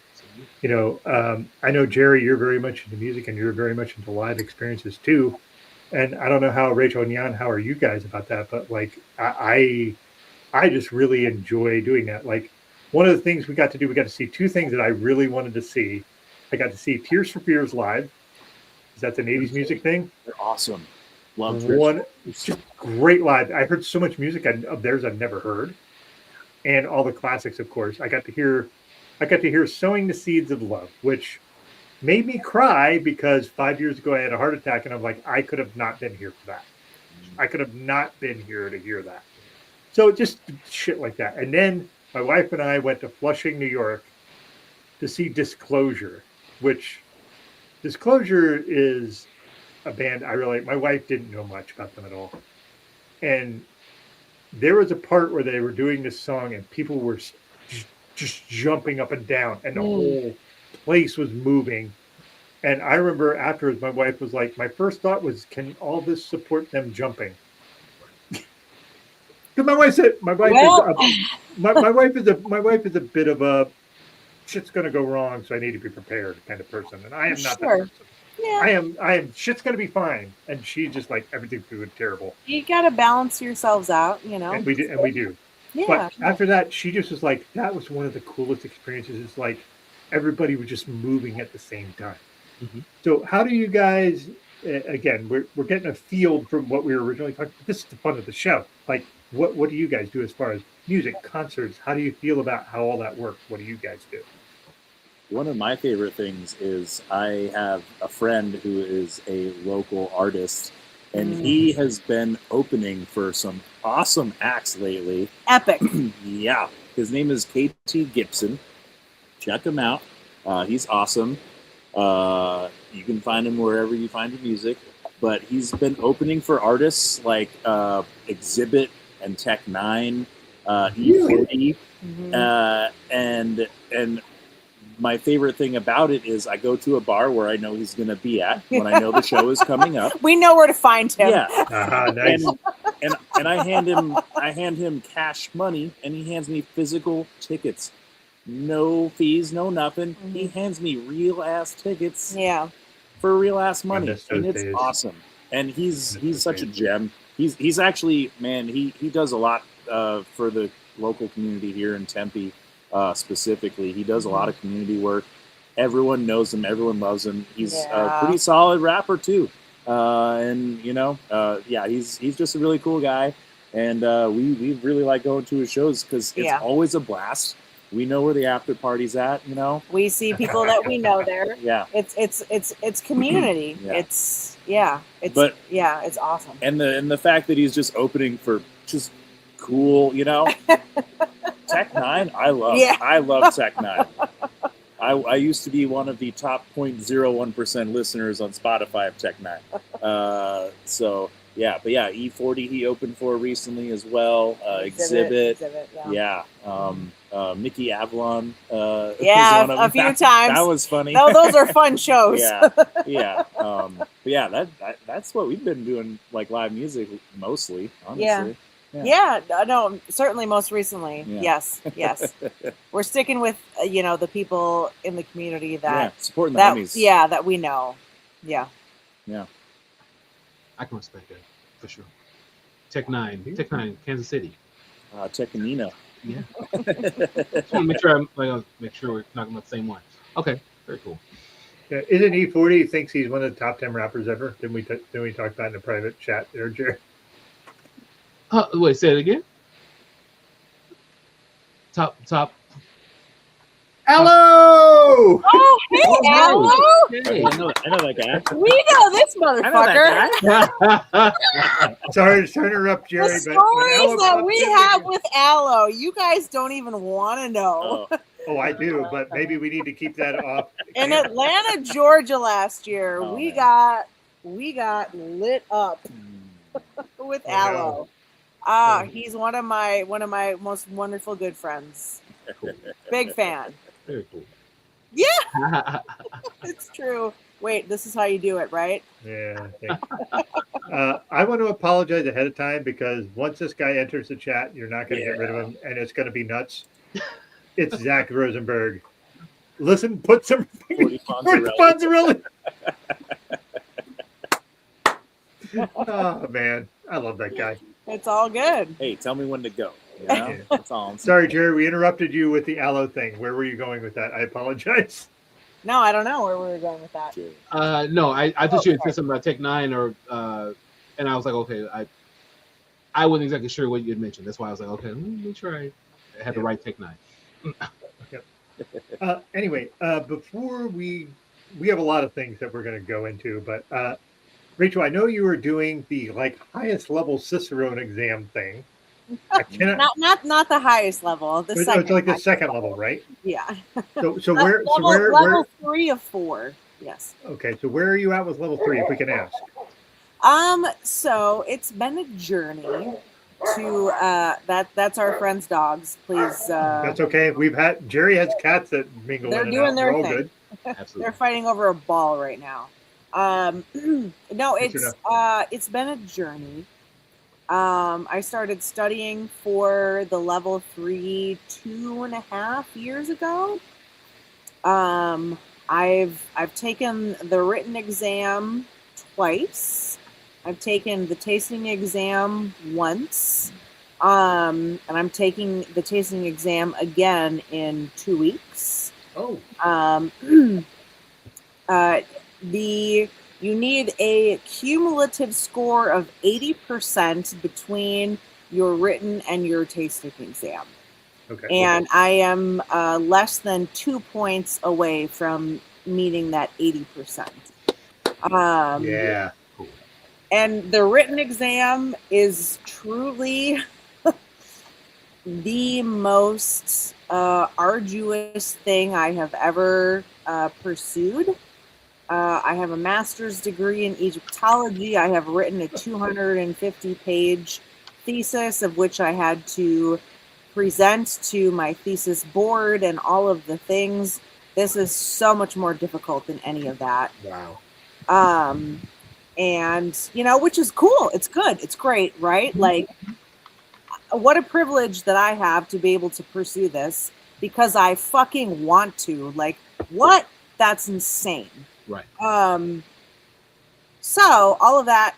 you know, I know, Jerry, you're very much into music and you're very much into live experiences too. And I don't know how Rachel and Jan, how are you guys about that? But like, I just really enjoy doing that. Like, one of the things we got to see two things that I really wanted to see. I got to see Tears for Fears live. That's an 80s music thing. They're awesome. Love one. It's just great live. I heard so much music of theirs I've never heard. And all the classics, of course. I got to hear Sowing the Seeds of Love, which made me cry because 5 years ago I had a heart attack, and I'm like, I could have not been here for that. I could have not been here to hear that. So just shit like that. And then my wife and I went to Flushing, New York to see Disclosure, which Disclosure is a band my wife didn't know much about them at all. And there was a part where they were doing this song and people were just jumping up and down, and the whole place was moving. And I remember afterwards, my wife was like, my first thought was, can all this support them jumping? Because my wife said, my wife is a bit of a shit's going to go wrong, so I need to be prepared kind of person. And I am not that person. Yeah. I am shit's going to be fine. And she's just like, everything's doing terrible. You got to balance yourselves out, you know. And we do. Yeah. But after that, she just was like, that was one of the coolest experiences. It's like, everybody was just moving at the same time. Mm-hmm. So how do you guys? Again, we're getting a feel from what we were originally talking. This is the fun of the show. Like, what do you guys do as far as music, concerts? How do you feel about how all that works? What do you guys do? One of my favorite things is I have a friend who is a local artist, and he has been opening for some awesome acts lately. Epic. Yeah. His name is KT Gibson. Check him out. He's awesome. You can find him wherever you find your music. But he's been opening for artists like Exhibit and Tech Nine, E40, and my favorite thing about it is I go to a bar where I know he's going to be at when I know the show is coming up. We know where to find him. Yeah, Nice. and I hand him cash money, and he hands me physical tickets, no fees, no nothing. He hands me real ass tickets. Yeah. For real ass money, and it's days. awesome. And he's such a gem. He's actually, man, he does a lot for the local community here in Tempe. Specifically, he does a lot of community work. Everyone knows him, everyone loves him. He's a pretty solid rapper too, and he's just a really cool guy. And we really like going to his shows because it's always a blast. We know where the after party's at, you know. We see people that we know there. Yeah, it's community. It's awesome. And the fact that he's just opening for just cool, you know. Tech Nine, I love Tech Nine. I used to be one of the top 0.01% listeners on Spotify of Tech Nine. So yeah, but yeah, E40 he opened for recently as well. Exhibit Mickey Avalon. A few times. That was funny. No, those are fun shows. But yeah, that's what we've been doing, like live music mostly, honestly. No, certainly most recently. Yeah. Yes. We're sticking with, the people in the community supporting the homies. Yeah, that we know. Yeah. I can respect that for sure. Tech Nine, Kansas City. Technina. Yeah. Just want to make sure we're talking about the same one. Okay, very cool. Yeah, isn't E40 thinks he's one of the top 10 rappers ever? Didn't we talk about in a private chat there, Jerry? Wait, say it again. Top. Hello! Oh, hey, Allo! Hey. I know that guy. We know this motherfucker. Sorry to interrupt, Jerry. The stories that we have with Allo, you guys don't even want to know. Oh, I do, but maybe we need to keep that off. In Atlanta, Georgia last year, we got lit up with Allo. He's one of my most wonderful good friends. Cool. Big fan. Very cool. Yeah, it's true. Wait, this is how you do it, right? Yeah. I want to apologize ahead of time because once this guy enters the chat, you're not going to get rid of him, and it's going to be nuts. It's Zach Rosenberg. Listen, put some mozzarella. Oh man, I love that guy. It's all good. Hey, tell me when to go. You know? That's all I'm saying. Sorry, Jerry, we interrupted you with the Allo thing. Where were you going with that? I apologize. No, I don't know where we were going with that. No, I thought you had said something about Tech Nine, and I was like, okay, I wasn't exactly sure what you had mentioned. That's why I was like, okay, let me make sure I had the right Tech Nine. Anyway, before we have a lot of things that we're going to go into, but Rachel, I know you were doing the highest level Cicerone exam thing. Not the highest level. The second. It's like the second level, right? Yeah. So where? Level 3 of 4. Yes. Okay, so where are you at with level 3, if we can ask? So it's been a journey to that's our friend's dogs. Please. That's okay. Jerry has cats that mingle. They're doing their thing. Good. Absolutely. They're fighting over a ball right now. No, it's been a journey. I started studying for the level 3 2.5 years ago. I've taken the written exam twice. I've taken the tasting exam once. And I'm taking the tasting exam again in 2 weeks. Oh. You need a cumulative score of 80% between your written and your tasting exam. Okay. And I am less than 2 points away from meeting that 80%. Yeah. And the written exam is truly the most arduous thing I have ever pursued. I have a master's degree in Egyptology. I have written a 250-page thesis, of which I had to present to my thesis board and all of the things. This is so much more difficult than any of that. Wow. And, which is cool. It's good. It's great, right? Like, what a privilege that I have to be able to pursue this because I fucking want to. Like, what? That's insane. Right. So all of that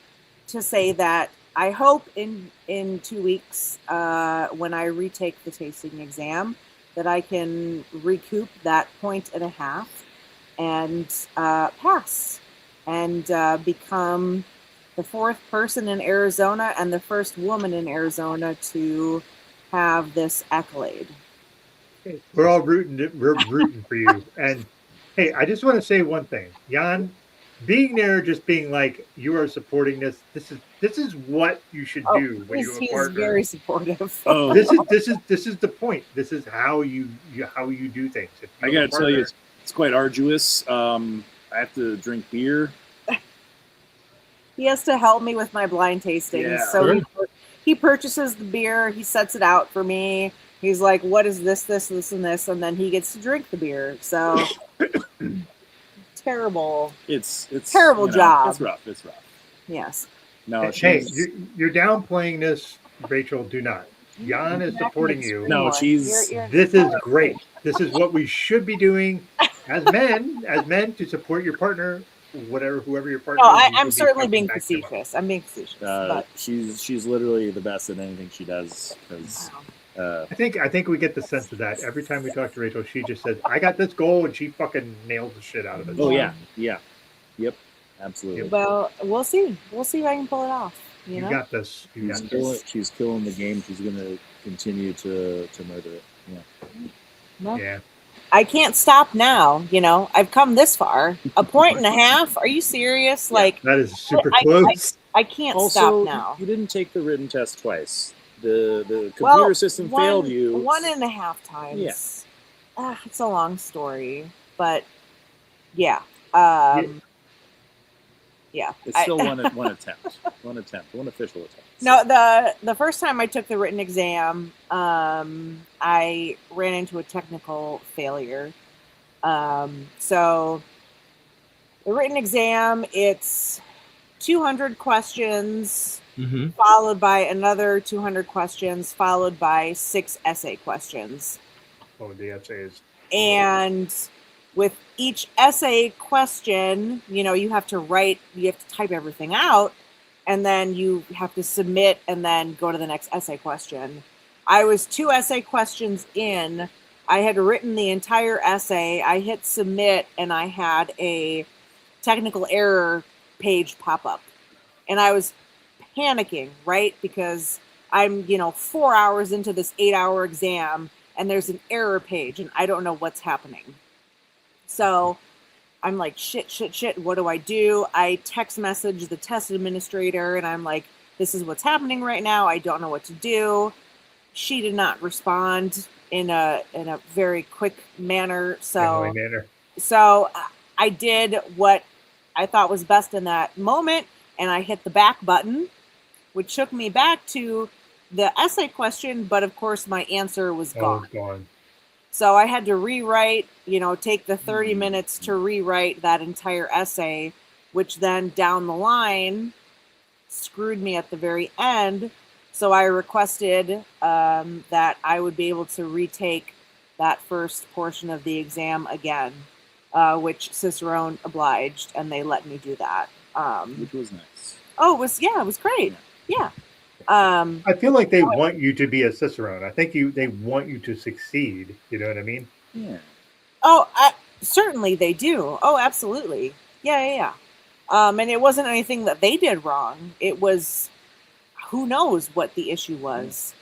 to say that I hope in 2 weeks, when I retake the tasting exam, that I can recoup that 1.5 and pass and become the 4th person in Arizona and the first woman in Arizona to have this accolade. We're all rooting for you. And hey, I just want to say one thing, Jan. Being there, just being like, you are supporting this. This is what you should do when you have a partner. He's very supportive. Oh, This is the point. This is how you do things. I gotta tell you, it's quite arduous. I have to drink beer. He has to help me with my blind tasting. Yeah. So he purchases the beer. He sets it out for me. He's like, what is this, and this? And then he gets to drink the beer. So terrible. It's terrible job. It's rough. Yes. No, hey, you're downplaying this, Rachel. Do not. Jan is supporting you. No, This is great. This is what we should be doing as men to support your partner, whoever your partner. No, is. I'm certainly being facetious. I'm being facetious. But she's literally the best at anything she does. Because I think we get the sense of that every time we talk to Rachel. She just says, "I got this goal," and she fucking nails the shit out of it. Oh yeah, yep, absolutely. Well, we'll see. We'll see if I can pull it off. You know? Got this. She's killing the game. She's gonna continue to murder it. Yeah. Well, yeah. I can't stop now. I've come this far. 1.5. Are you serious? Like that is super close. I can't stop now. You didn't take the written test twice. The computer system failed you 1.5 times. Yeah. It's a long story, but yeah. Yeah. It's still one attempt, one official attempt. No, the first time I took the written exam, I ran into a technical failure. So the written exam, it's 200 questions, followed by another 200 questions, followed by 6 essay questions. Oh, the essays. And with each essay question, you have to type everything out, and then you have to submit and then go to the next essay question. I was 2 essay questions in. I had written the entire essay. I hit submit, and I had a technical error page pop up. And I was panicking, right? Because I'm, 4 hours into this 8-hour exam, and there's an error page, and I don't know what's happening. So I'm like, shit, what do I do? I text message the test administrator, and I'm like, this is what's happening right now. I don't know what to do. She did not respond in a very quick manner. So I did what I thought was best in that moment, and I hit the back button, which took me back to the essay question, but of course my answer was gone. So I had to rewrite, take the 30 minutes to rewrite that entire essay, which then down the line screwed me at the very end. So I requested that I would be able to retake that first portion of the exam again, which Cicerone obliged, and they let me do that. Which was nice. Oh, it was great. Yeah. I feel like they want you to be a Cicerone. I think they want you to succeed. You know what I mean? Yeah. Oh, certainly they do. Oh, absolutely. Yeah. And it wasn't anything that they did wrong. It was, who knows what the issue was.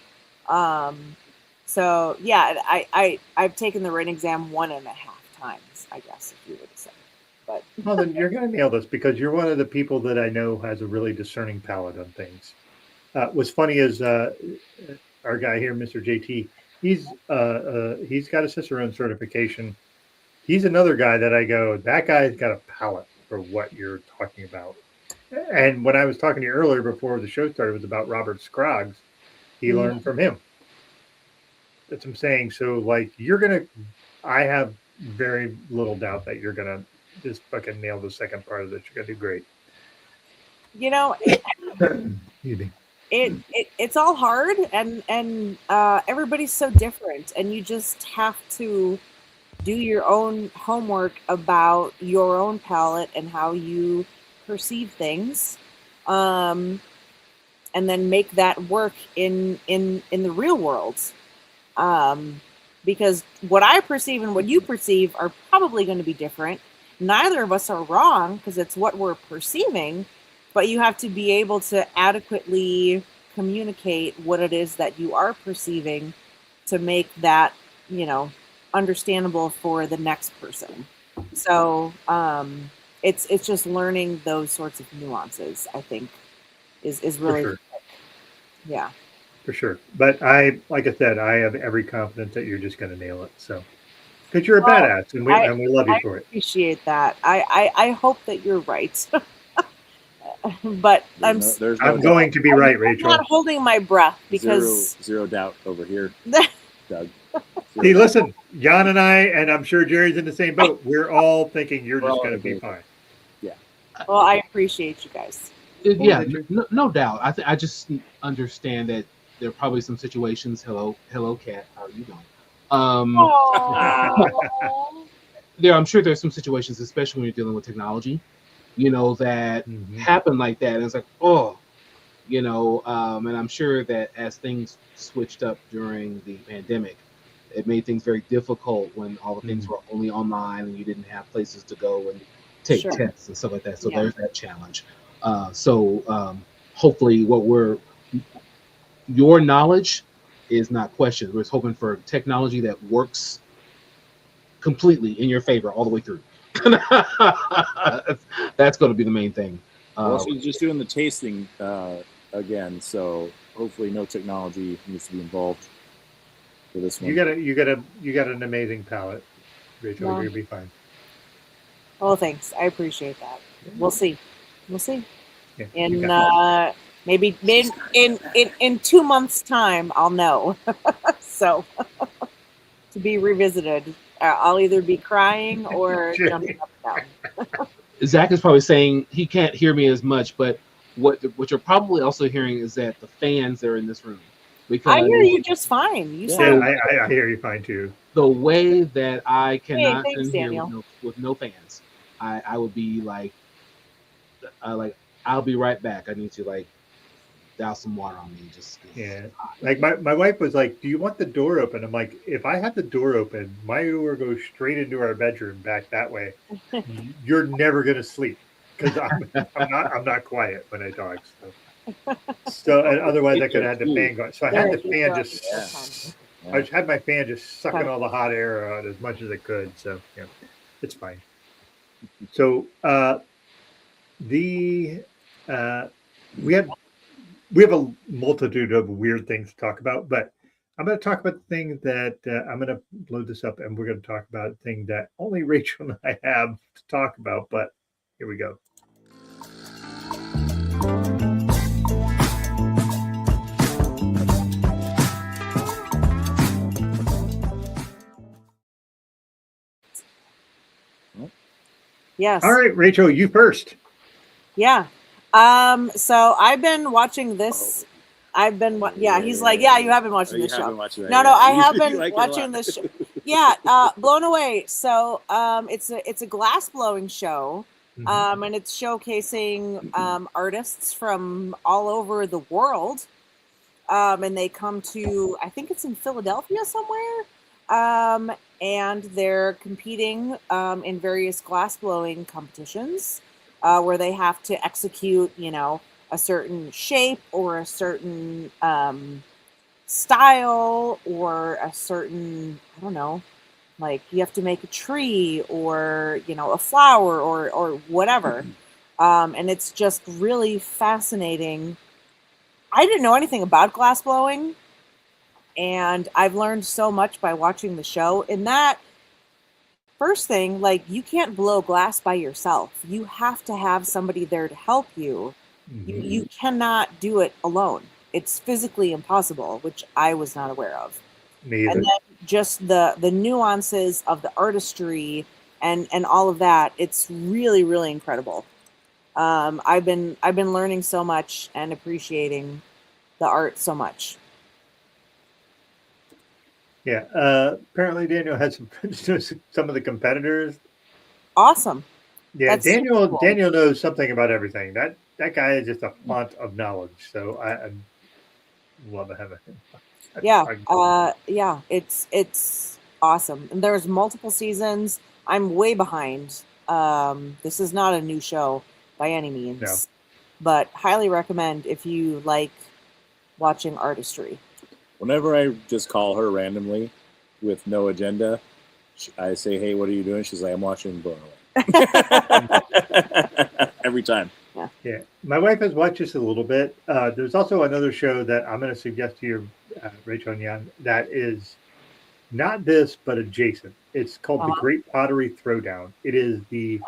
So yeah, I've taken the written exam 1.5 times, I guess, if you would say. But Well, then you're going to nail this because you're one of the people that I know has a really discerning palate on things. What's funny is our guy here, Mr. JT, he's got a Cicerone certification. He's another guy that I go, that guy's got a palate for what you're talking about. And when I was talking to you earlier before the show started, it was about Robert Scroggs. He learned from him. That's what I'm saying. So, like, I have very little doubt that you're going to just fucking nail the second part of this. You're going to do great. You know, it's all hard, and everybody's so different, and you just have to do your own homework about your own palate and how you perceive things, and then make that work in the real world. Because what I perceive and what you perceive are probably going to be different. Neither of us are wrong because it's what we're perceiving, but you have to be able to adequately communicate what it is that you are perceiving to make that, understandable for the next person. So it's just learning those sorts of nuances, I think, is really sure. Yeah. For sure. But like I said, I have every confidence that you're just going to nail it. So, because you're a badass, and we love you for it. I appreciate that. I hope that you're right. But I'm going to be right, Rachel. I'm not holding my breath because zero doubt over here, Doug. See, listen, Jan and I'm sure Jerry's in the same boat. We're all thinking you're just going to be fine. Yeah. Well, I appreciate you guys. Yeah, no doubt. I just understand that there are probably some situations. Hello, Kat. How are you doing? I'm sure there's some situations, especially when you're dealing with technology, that happen like that. And it's like, and I'm sure that as things switched up during the pandemic, it made things very difficult when all the things were only online and you didn't have places to go and take tests and stuff like that. So there's that challenge. Hopefully your knowledge is not questioned. We're hoping for technology that works completely in your favor all the way through. That's going to be the main thing. She's just doing the tasting again, so hopefully no technology needs to be involved for this one. You got an amazing palate, Rachel. You're gonna be fine. Oh, thanks. I appreciate that. We'll see. Yeah, and maybe in 2 months' time, I'll know. So to be revisited, I'll either be crying or jumping up and down. Zach is probably saying he can't hear me as much, but what you're probably also hearing is that the fans are in this room. Because I hear you just fine. I hear you fine too. The way that I cannot thanks, sit here with no fans, I would be like, I'll be right back. I need to douse some water on me. Like my wife was like, "Do you want the door open?" I'm like, "If I have the door open, my Uber goes straight into our bedroom back that way. You're never gonna sleep because I'm not quiet when I talk." So and otherwise I could have had the fan going. So I had the fan just. I just had my fan just sucking all the hot air out as much as it could. So yeah, it's fine. So we have a multitude of weird things to talk about, but I'm going to talk about the thing that I'm going to load this up, and we're going to talk about a thing that only Rachel and I have to talk about. But here we go. Yes. All right, Rachel, you first. Yeah. So I've been watching this. He's like, yeah, you have been watching this show. No, I have been watching this show. Yeah, Blown Away. So it's a glass blowing show. And it's showcasing artists from all over the world. And they come to, I think it's in Philadelphia somewhere. and they're competing in various glass blowing competitions where they have to execute, a certain shape or a certain style or a certain, I don't know, like you have to make a tree or, a flower or whatever. And it's just really fascinating. I didn't know anything about glass blowing, and I've learned so much by watching the show. In that, first thing, like, you can't blow glass by yourself. You have to have somebody there to help you. You cannot do it alone. It's physically impossible, which I was not aware of. Me either. And then just the nuances of the artistry and all of that, it's really, really incredible. I've been learning so much and appreciating the art so much. Yeah. Apparently Daniel had some of the competitors. Awesome. Yeah, That's super cool. Daniel knows something about everything. That guy is just a font of knowledge. So I love having him. Yeah. It's awesome. And there's multiple seasons. I'm way behind. This is not a new show by any means, No. but highly recommend if you like watching artistry. Whenever I just call her randomly with no agenda, I say, "Hey, what are you doing?" She's like, "I'm watching Blown Away." Every time. Yeah. My wife has watched this a little bit. There's also another show that I'm going to suggest to you, Rachel and Jan, that is not this, but adjacent. It's called The Great Pottery Throwdown. It is the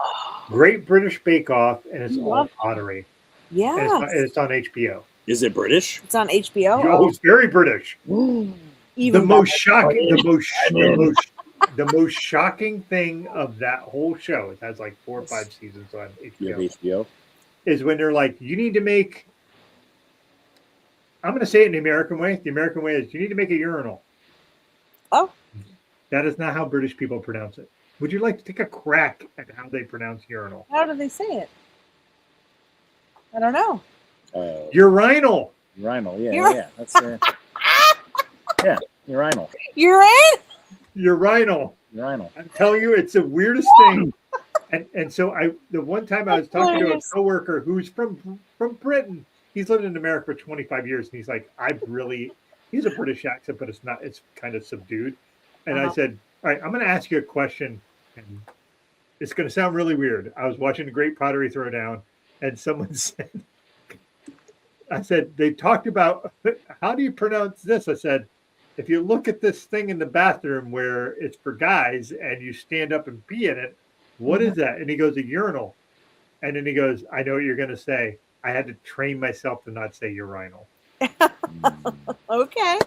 Great British Bake Off, and it's all pottery. Yeah. And it's on HBO. Is it British? It's on HBO. Oh, it's very British. Even the most shocking thing of that whole show, it has like 4 or 5 seasons on HBO. You have HBO? Is when they're like, you need to make, I'm going to say it in the American way. The American way is you need to make a urinal. Oh. That is not how British people pronounce it. Would you like to take a crack at how they pronounce urinal? How do they say it? I don't know. Urinal. Urinal, yeah. That's yeah, urinal. Urinal. I'm telling you, it's the weirdest thing. And so the one time I was talking to a coworker who's from Britain. He's lived in America for 25 years, and he's like, he's a British accent, but it's kind of subdued. And I said, all right, I'm going to ask you a question, and it's going to sound really weird. I was watching the Great Pottery Throwdown, and someone said, I said, they talked about, how do you pronounce this? I said, if you look at this thing in the bathroom where it's for guys and you stand up and pee in it, what is that? And he goes, a urinal. And then he goes, I know what you're going to say. I had to train myself to not say urinal. Okay.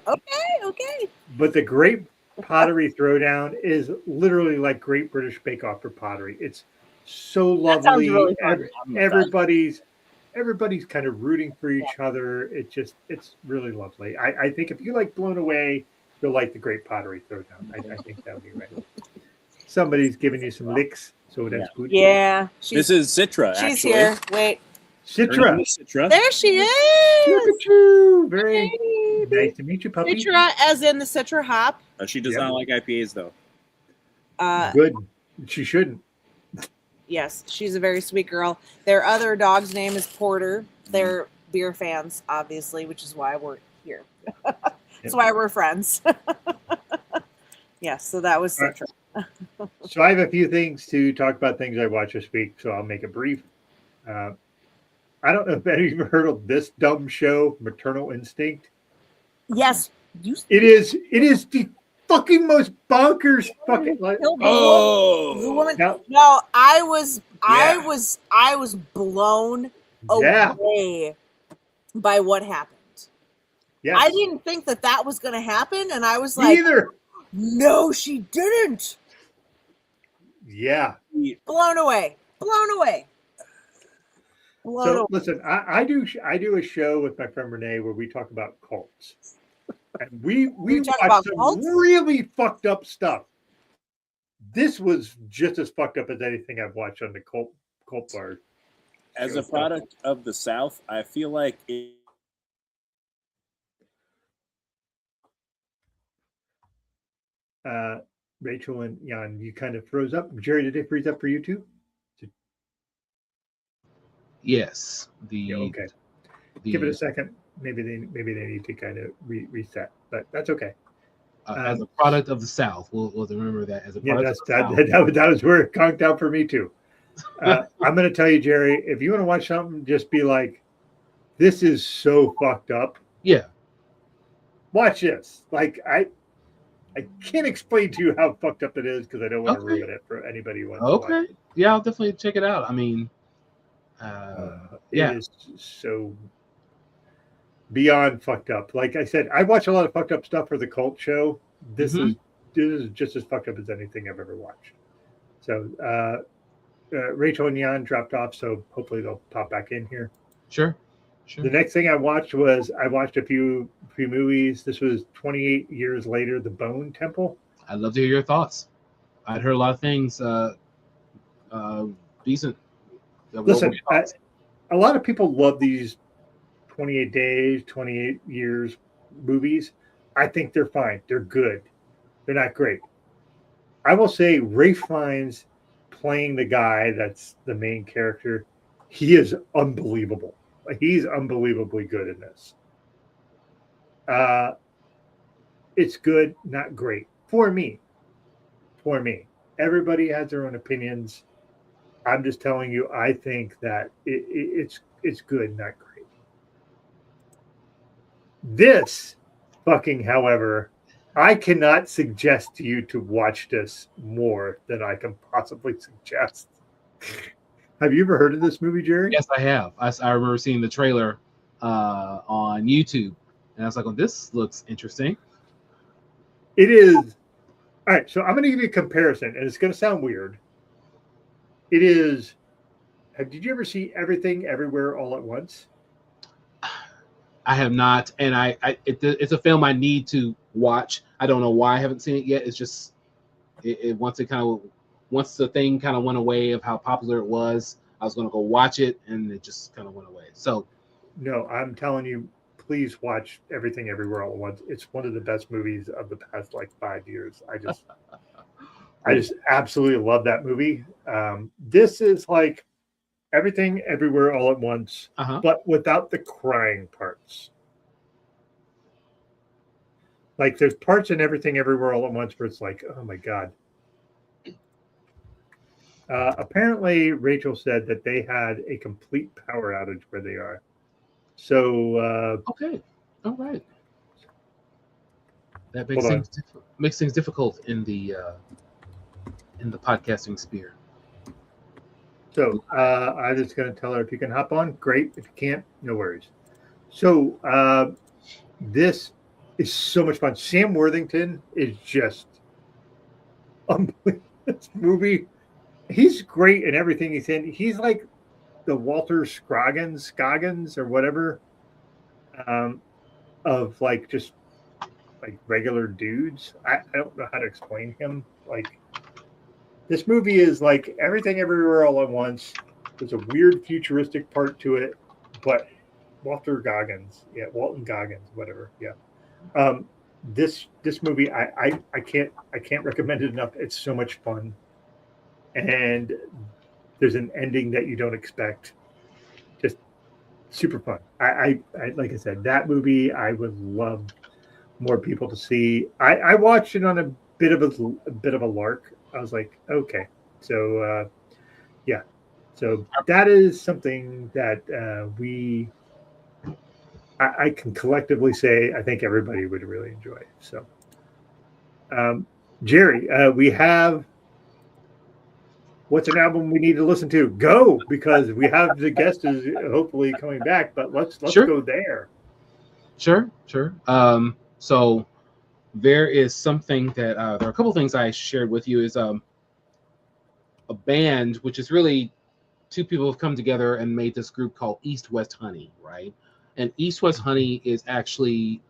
But the Great Pottery Throwdown is literally like Great British Bake Off for pottery. It's so lovely. Really fun. Everybody's kind of rooting for each other. It's really lovely. I think if you like Blown Away, you'll like the Great Pottery Throwdown. I think that would be right. Somebody's giving you some licks, so that's good. Yeah. This is Citra, She's actually. here. Wait. Citra. There she is. Look at you. Very nice to meet you, puppy. Citra, as in the Citra hop. She does not like IPAs, though. Good. She shouldn't. Yes, she's a very sweet girl. Their other dog's name is Porter. They're beer fans, obviously, which is why we're here. That's why we're friends. Yes, so that was Citra. So I have a few things to talk about, things I watched this week, so I'll make it brief. I don't know if any of you heard of this dumb show, Maternal Instinct. Yes. It is the fucking most bonkers fucking the woman. No, I was blown away by what happened. Yes. I didn't think that was going to happen, and I was Me like, either. No, she didn't. Yeah. Blown away. Listen, I do a show with my friend Renee where we talk about cults, and we watch some cults? Really fucked up stuff. This was just as fucked up as anything I've watched on the cult bar. As a product of the South, I feel like Rachel and Jan, you kind of froze up. Jerry, did it freeze up for you too? Yes. Yeah, okay. Give it a second. Maybe they need to kind of reset, but that's okay. As a product of the South, we'll remember that as a product. That was where it conked out for me too. I'm going to tell you, Jerry, if you want to watch something, just be like, "This is so fucked up." Yeah. Watch this. Like I can't explain to you how fucked up it is because I don't want to ruin it for anybody who wants to watch it. Yeah, I'll definitely check it out. I mean, it is so beyond fucked up. Like I said, I watch a lot of fucked up stuff for the cult show. This is just as fucked up as anything I've ever watched. So Rachel and Jan dropped off, so hopefully they'll pop back in here. Sure. The next thing I watched a few movies. This was 28 years later, The Bone Temple. I'd love to hear your thoughts. I'd heard a lot of things decent. Listen, a lot of people love these 28 days, 28 years movies. I think they're fine. They're good. They're not great. I will say Ralph Fiennes playing the guy that's the main character, he is unbelievable. He's unbelievably good in this. It's good, not great. For me. Everybody has their own opinions. I'm just telling you, I think that it's good, not great. This fucking, however, I cannot suggest to you to watch this more than I can possibly suggest. Have you ever heard of this movie, Jerry? Yes, I have. I remember seeing the trailer on YouTube, and I was like, "Oh, this looks interesting." It is. All right, so I'm going to give you a comparison, and it's going to sound weird. It is. Did you ever see Everything Everywhere All at Once? I have not, and it's a film I need to watch. I don't know why I haven't seen it yet. It's just once the thing kind of went away of how popular it was, I was going to go watch it, and it just kind of went away. So, no, I'm telling you, please watch Everything Everywhere All at Once. It's one of the best movies of the past 5 years. I just absolutely love that movie. This is like Everything Everywhere All at Once, but without the crying parts. Like there's parts in Everything Everywhere All at Once where it's like, oh my God. Apparently, Rachel said that they had a complete power outage where they are. So okay, all right. That makes things difficult in the podcasting sphere. So I'm just going to tell her if you can hop on, great. If you can't, no worries. So this is so much fun. Sam Worthington is just unbelievable. This movie. He's great in everything he's in. He's like the Walter Scoggins or whatever, of just regular dudes. I don't know how to explain him. This movie is like Everything Everywhere All at Once. There's a weird futuristic part to it, but Walton Goggins, whatever. Yeah. This movie, I can't recommend it enough. It's so much fun. And there's an ending that you don't expect. Just super fun. I like I said, that movie I would love more people to see. I watched it on a bit of a lark. I was like, okay, so yeah, so that is something that I can collectively say I think everybody would really enjoy. So, Jerry, we have. What's an album we need to listen to? Go, because we have the guest is hopefully coming back, but let's go there. Sure. So there is something that there are a couple things I shared with you is a band which is really two people have come together and made this group called East West Honey, right? And East West Honey is actually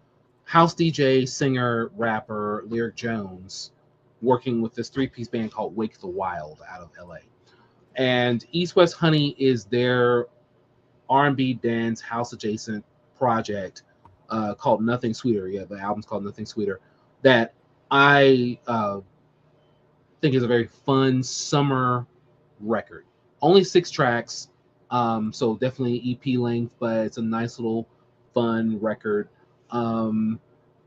house DJ, singer, rapper Lyric Jones working with this 3-piece band called Wake the Wild out of LA. And East West Honey is their R&B dance house adjacent project called Nothing Sweeter. Yeah, the album's called Nothing Sweeter, that I think is a very fun summer record. Only 6 tracks, so definitely EP length, but it's a nice little fun record.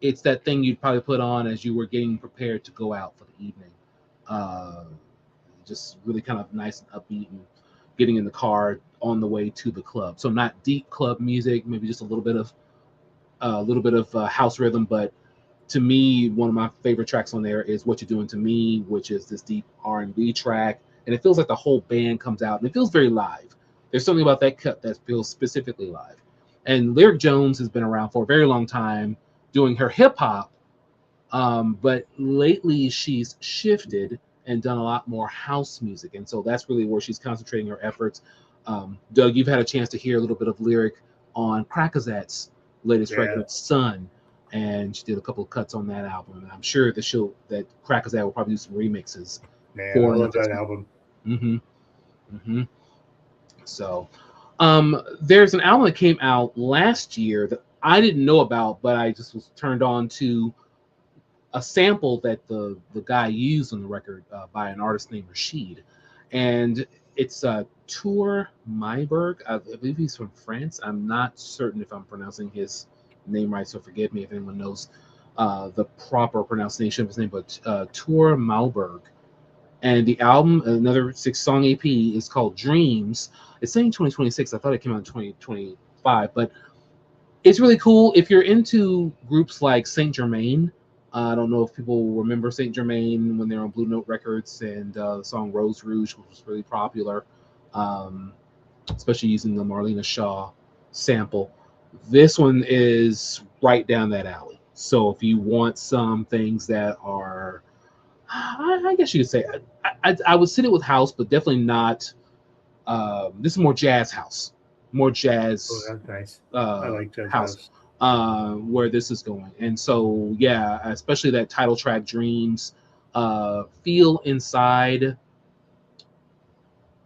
It's that thing you'd probably put on as you were getting prepared to go out for the evening. Just really kind of nice and upbeat, and getting in the car on the way to the club. So not deep club music, maybe just a little bit of house rhythm. But to me, one of my favorite tracks on there is "What You're Doing to Me," which is this deep R&B track, and it feels like the whole band comes out, and it feels very live. There's something about that cut that feels specifically live. And Lyric Jones has been around for a very long time doing her hip hop, but lately she's shifted and done a lot more house music, and so that's really where she's concentrating her efforts. Doug, you've had a chance to hear a little bit of Lyric on Crackazet's latest record, Sun, and she did a couple of cuts on that album, and I'm sure that Crackazat will probably do some remixes. Man, I love that album. So there's an album that came out last year that I didn't know about, but I just was turned on to a sample that the guy used on the record by an artist named Rashid, and it's Tour Myberg. I believe he's from France. I'm not certain if I'm pronouncing his name right, so forgive me if anyone knows the proper pronunciation of his name, but Tour Myberg. And the album, another 6-song EP, is called Dreams. It's saying 2026. I thought it came out in 2025, but it's really cool. If you're into groups like Saint Germain, I don't know if people remember Saint Germain when they're on Blue Note Records, and the song Rose Rouge, which was really popular, especially using the Marlena Shaw sample. This one is right down that alley. So if you want some things that are, I guess you could say, I would sit it with house, but definitely not. This is more jazz house, more jazz. Oh, that's nice. I like jazz house. Where this is going. And so, yeah, especially that title track, Dreams, Feel Inside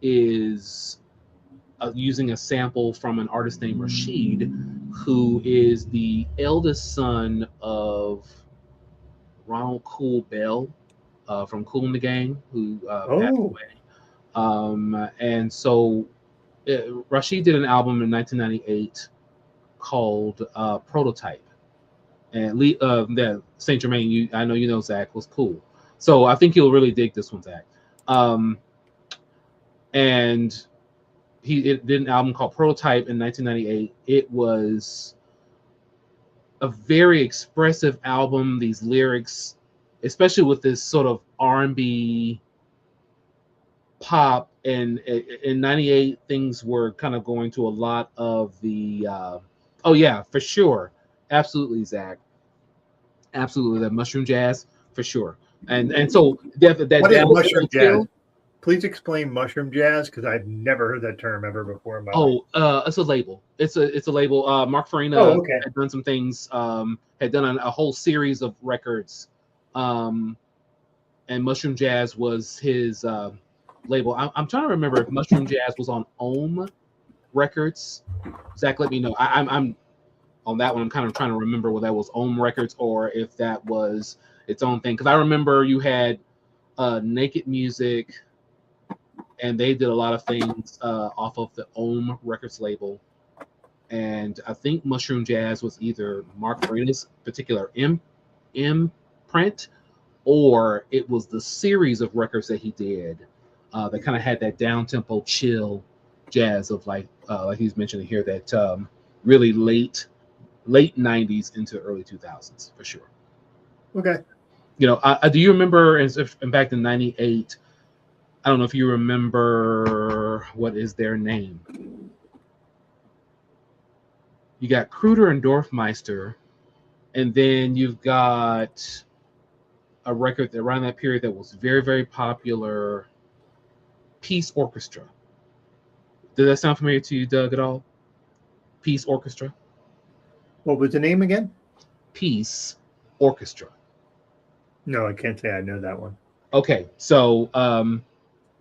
is using a sample from an artist named Rashid, who is the eldest son of Ronald Cool Bell from Kool and the Gang, who passed away. And so Rashid did an album in 1998 called Prototype, and Saint Germain, I know you know Zach, was cool, so I think you'll really dig this one, Zach. And he did an album called Prototype in 1998. It was a very expressive album. These lyrics, especially with this sort of R&B pop, and in 98 things were kind of going to a lot of the oh yeah, for sure, absolutely, Zach, absolutely, that mushroom jazz for sure. And so that what is mushroom jazz? Please explain mushroom jazz, because I've never heard that term ever before in my life. It's a label. It's a label. Mark Farina had done some things. Had done a whole series of records, and mushroom jazz was his label. I'm trying to remember if mushroom jazz was on Ohm Records. Zach, let me know. I'm on that one. I'm kind of trying to remember whether that was Ohm Records or if that was its own thing, because I remember you had Naked Music, and they did a lot of things off of the Ohm Records label. And I think Mushroom Jazz was either Mark Farina's particular imprint, or it was the series of records that he did that kind of had that down-tempo chill jazz of like he's mentioning here, that really late 90s into early 2000s for sure. Okay. You know, do you remember, in fact, in 98, I don't know if you remember, what is their name? You got Kruder and Dorfmeister, and then you've got a record that around that period that was very, very popular, Peace Orchestra. Does that sound familiar to you, Doug, at all? Peace Orchestra? What was the name again? Peace Orchestra. No, I can't say I know that one. Okay, so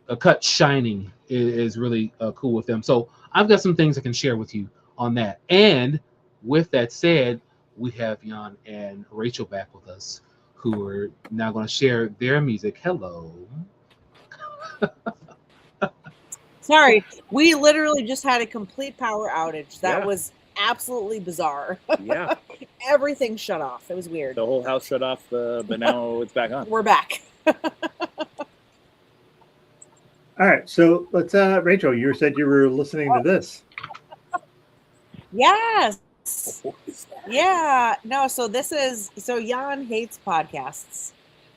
a cut Shining is really cool with them. So I've got some things I can share with you on that. And with that said, we have Jan and Rachel back with us, who are now going to share their music. Hello. Sorry, we literally just had a complete power outage. That Yeah. was absolutely bizarre. Yeah. Everything shut off. It was weird. The whole house shut off, but now it's back on. We're back. All right, so let's Rachel, you said you were listening to this. Yes. Yeah. No, so Jan hates podcasts.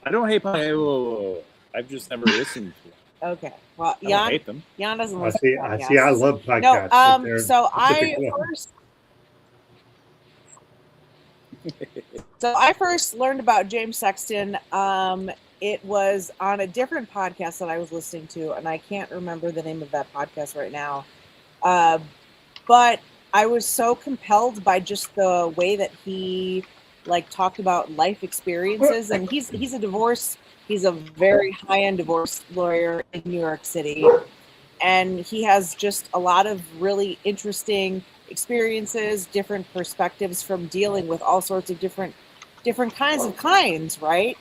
I don't hate podcasts. Whoa. I've just never listened to them. Okay. Well, I don't hate them. Jan doesn't I listen see. to I podcasts. see. I love podcasts. No, They're so I first learned about James Sexton. It was on a different podcast that I was listening to, and I can't remember the name of that podcast right now. But I was so compelled by just the way that he talked about life experiences, and he's a very high-end divorce lawyer in New York City, and he has just a lot of really interesting experiences, different perspectives from dealing with all sorts of different kinds, right?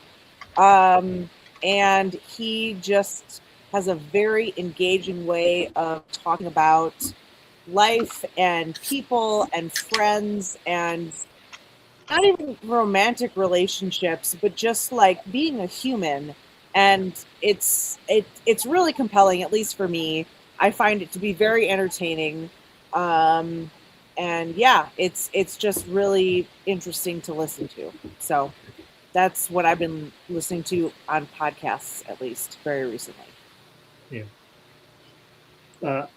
And he just has a very engaging way of talking about life and people and friends and not even romantic relationships, but just being a human. And it's really compelling, at least for me. I find it to be very entertaining. And yeah, it's just really interesting to listen to. So that's what I've been listening to on podcasts, at least very recently. Yeah.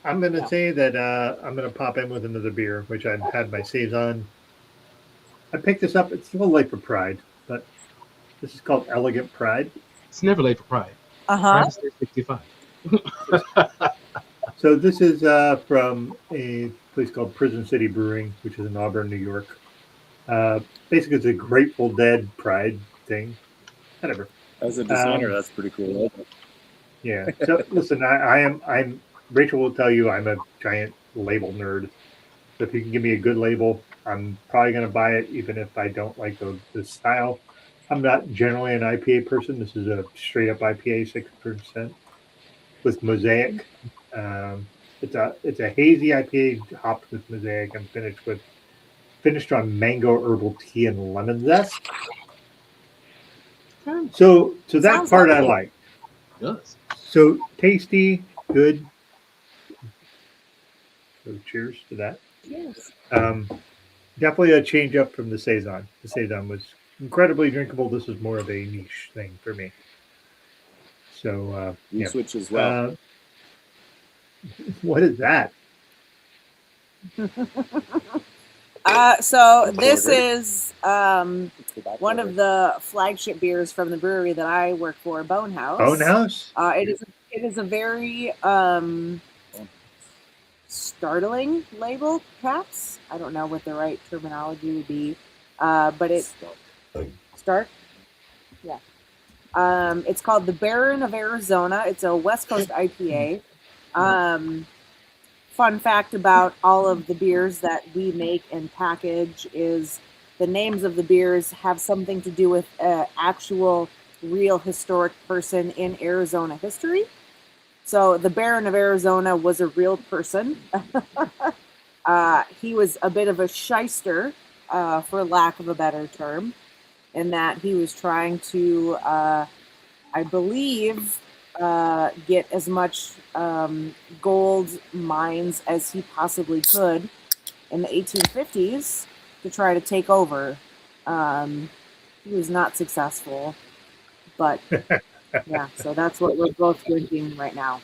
I'm going to say that I'm going to pop in with another beer, which I've had my saison. I picked this up. It's a little late for Pride, but this is called Elegant Pride. It's never late for Pride. Uh-huh. Pride is 65. So this is from a place called Prison City Brewing, which is in Auburn, New York. Basically, it's a Grateful Dead Pride thing. Whatever. As a designer, that's pretty cool. Yeah. So listen, I'm Rachel will tell you I'm a giant label nerd. So if you can give me a good label, I'm probably going to buy it, even if I don't like the style. I'm not generally an IPA person. This is a straight up IPA, 6% with Mosaic. It's a hazy IPA hopped with Mosaic and finished on mango herbal tea and lemon zest. So that part I like. Yes. So tasty, good. So cheers to that. Yes. Definitely a change up from the saison. The saison was incredibly drinkable. This is more of a niche thing for me. So you switch as well. What is that? So this is one of the flagship beers from the brewery that I work for, Bonehouse. Bonehouse? It is a very startling label, perhaps. I don't know what the right terminology would be, but it's Stark. Yeah. It's called the Baron of Arizona. It's a West Coast IPA. Fun fact about all of the beers that we make and package is the names of the beers have something to do with an actual real historic person in Arizona history. So the Baron of Arizona was a real person. He was a bit of a shyster, for lack of a better term, in that he was trying to, I believe, get as much gold mines as he possibly could in the 1850s to try to take over. He was not successful, but yeah, so that's what we're both drinking right now.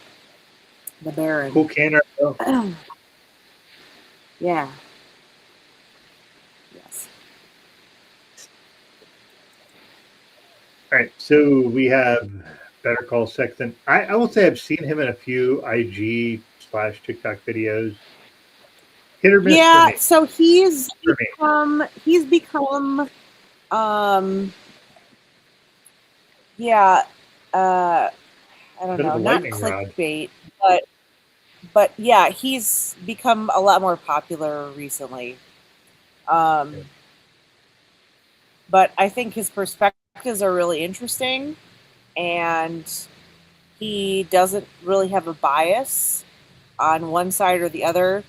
The Baron. Cool canner. Yeah. Yes. All right, so we have Better Call Sexton. I will say I've seen him in a few IG/TikTok videos. Hit or miss Yeah, for me. so he's For me. become I don't Bit of know, a not lightning rod. clickbait, but yeah, he's become a lot more popular recently. But I think his perspective perspectives are really interesting, and he doesn't really have a bias on one side or the other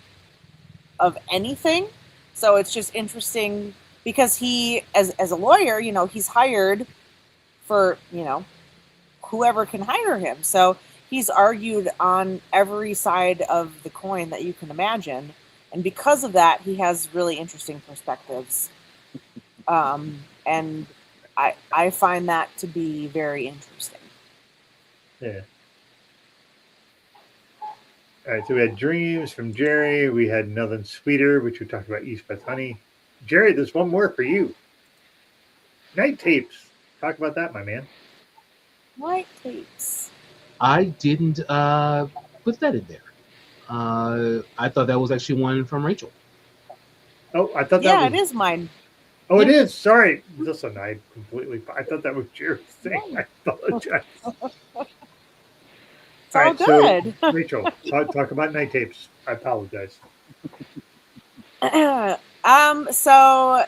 of anything. So it's just interesting because he, as a lawyer, he's hired for, whoever can hire him. So he's argued on every side of the coin that you can imagine. And because of that, he has really interesting perspectives. And I find that to be very interesting. Yeah. All right, so we had Dreams from Jerry. We had Nothing Sweeter, which we talked about, East West Honey. Jerry, there's one more for you. Night Tapes. Talk about that, my man. Night Tapes. I didn't put that in there. I thought that was actually one from Rachel. Oh, I thought that was... Yeah, it is mine. Oh, it is. Sorry. Listen, I thought that was Jerry's thing. I apologize. It's all good. So, Rachel, talk about Night Tapes. I apologize. So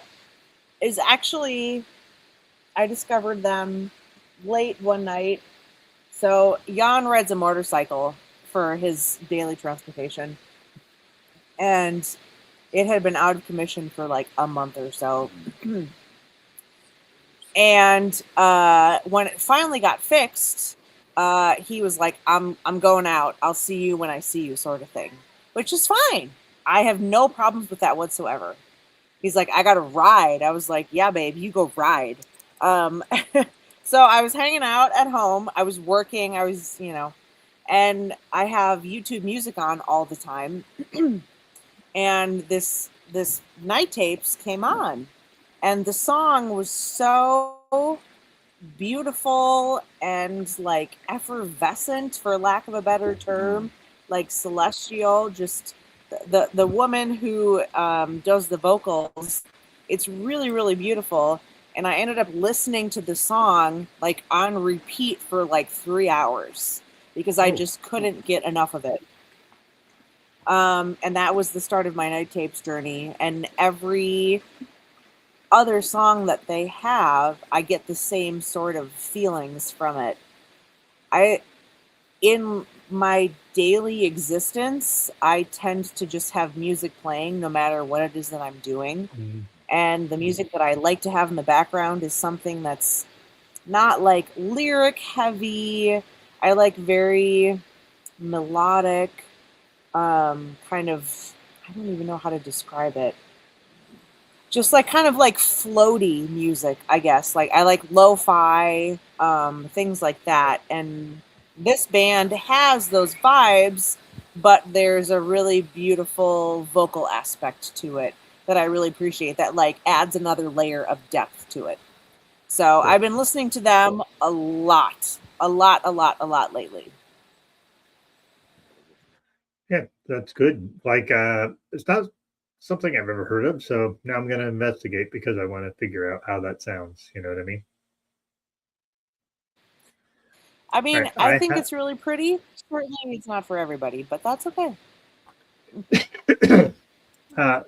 is actually, I discovered them late one night. So Jan rides a motorcycle for his daily transportation, and it had been out of commission for like a month or so. And when it finally got fixed, he was like, I'm going out. I'll see you when I see you, sort of thing, which is fine. I have no problems with that whatsoever. He's like, I got to ride. I was like, yeah, babe, you go ride. So I was hanging out at home. I was working. I was, and I have YouTube music on all the time. And this Night Tapes came on, and the song was so beautiful and like effervescent, for lack of a better term, like celestial. Just the woman who does the vocals, it's really, really beautiful. And I ended up listening to the song like on repeat for like 3 hours because I just couldn't get enough of it. And that was the start of my Night Tapes journey. And every other song that they have, I get the same sort of feelings from it. In my daily existence, I tend to just have music playing no matter what it is that I'm doing. Mm-hmm. And the music that I like to have in the background is something that's not like lyric heavy. I like very melodic, kind of, I don't even know how to describe it. Just like kind of like floaty music, I guess. Like I like lo-fi, things like that. And this band has those vibes, but there's a really beautiful vocal aspect to it that I really appreciate, that like adds another layer of depth to it. So I've been listening to them a lot lately. Yeah, that's good. Like, it's not something I've ever heard of, so now I'm going to investigate because I want to figure out how that sounds. You know what I mean? I mean, right, I think it's really pretty. Certainly it's not for everybody, but that's okay.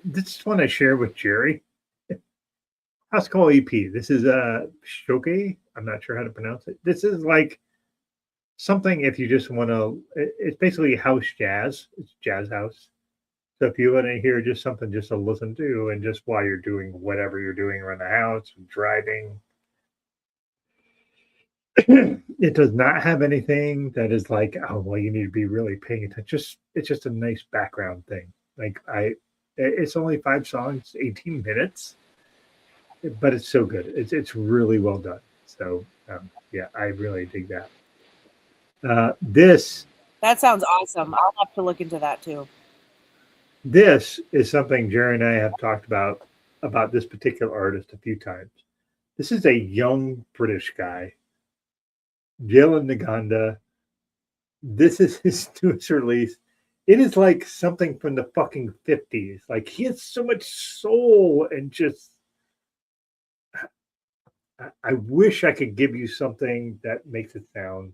This one I share with Jerry. House Call EP. This is a Shoke. I'm not sure how to pronounce it. This is like something if you just want to, it's basically house jazz. It's jazz house. So if you want to hear just something just to listen to and just while you're doing whatever you're doing around the house, driving. It does not have anything that is like, oh, well, you need to be really paying attention. It's just a nice background thing. Like it's only 5 songs, 18 minutes, but it's so good. It's really well done. So yeah, I really dig that. That sounds awesome. I'll have to look into that too. This is something Jerry and I have talked about this particular artist a few times. This is a young British guy, Dylan Naganda. This is his newest release. It is like something from the fucking 50s. Like he has so much soul and just, I wish I could give you something that makes it sound.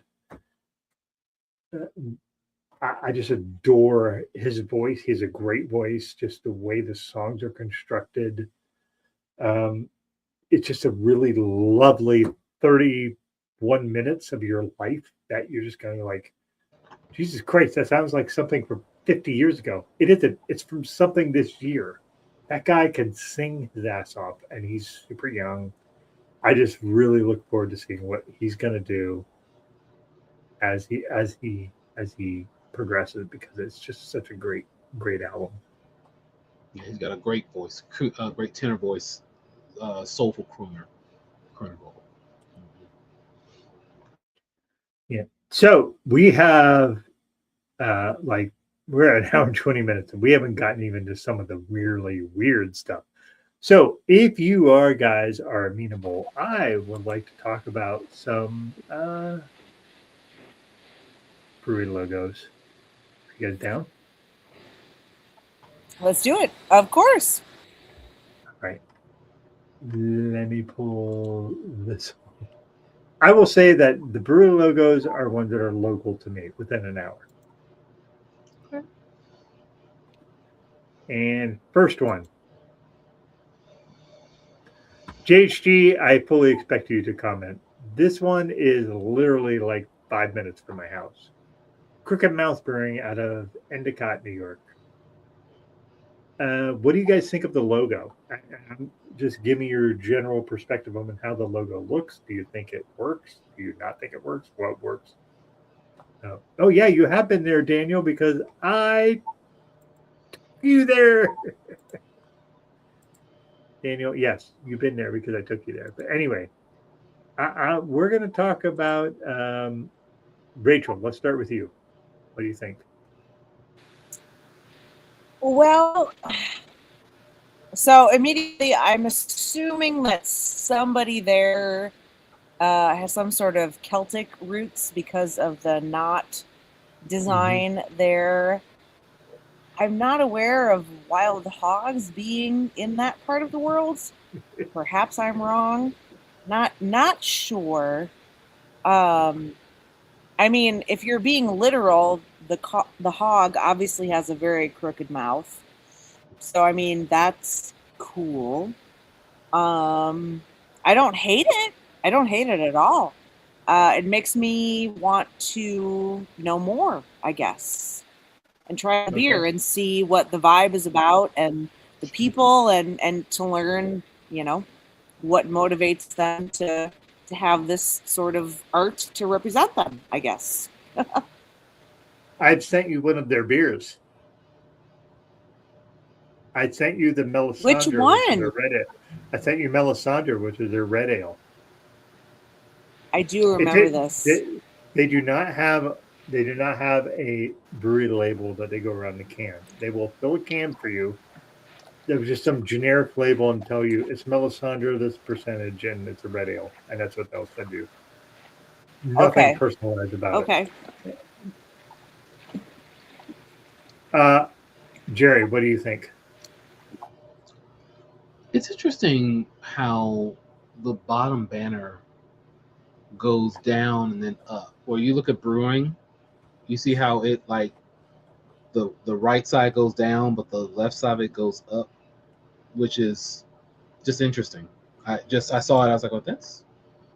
I just adore his voice. He has a great voice, just the way the songs are constructed. It's just a really lovely 31 minutes of your life that you're just kind of like, Jesus Christ, that sounds like something from 50 years ago. It isn't. It's from something this year. That guy can sing his ass off, and he's super young. I just really look forward to seeing what he's going to do as he progresses, because it's just such a great album. Yeah, he's got a great voice, great tenor voice, soulful crooner vocal. Yeah. So we have like we're at an hour and 20 minutes, and we haven't gotten even to some of the really weird stuff. So if you guys are amenable, I would like to talk about some brewery logos. Are you guys down? Let's do it. Of course. All right. Let me pull this one. I will say that the brewery logos are ones that are local to me within an hour. Okay. And first one. JHG, I fully expect you to comment. This one is literally like 5 minutes from my house. Crooked Mouth Brewing out of Endicott, New York. What do you guys think of the logo? Just give me your general perspective on how the logo looks. Do you think it works? Do you not think it works? What works? Oh yeah, you have been there, Daniel, because I took you there. Daniel, yes, you've been there because I took you there. But anyway, we're going to talk about Rachel. Let's start with you. What do you think? Well, so immediately I'm assuming that somebody there has some sort of Celtic roots because of the knot design there. I'm not aware of wild hogs being in that part of the world. Perhaps I'm wrong. Not sure. I mean, if you're being literal, the hog obviously has a very crooked mouth. So I mean, that's cool. I don't hate it. I don't hate it at all. It makes me want to know more, I guess, and try a beer and see what the vibe is about and the people, and to learn, what motivates them to have this sort of art to represent them, I guess. I'd sent you one of their beers. I sent you the Melisandre. Which one? Which is a red ale. I sent you Melisandre, which is their red ale. I do remember this. They do not have a brewery label that they go around the can. They will fill a can for you. There was just some generic label and tell you it's Melisandre, this percentage, and it's a red ale, and that's what they'll send you. Nothing personalized about it. Jerry, what do you think? It's interesting how the bottom banner goes down and then up. Where you look at brewing, you see how it like the right side goes down, but the left side of it goes up, which is just interesting. I saw it. I was like, oh,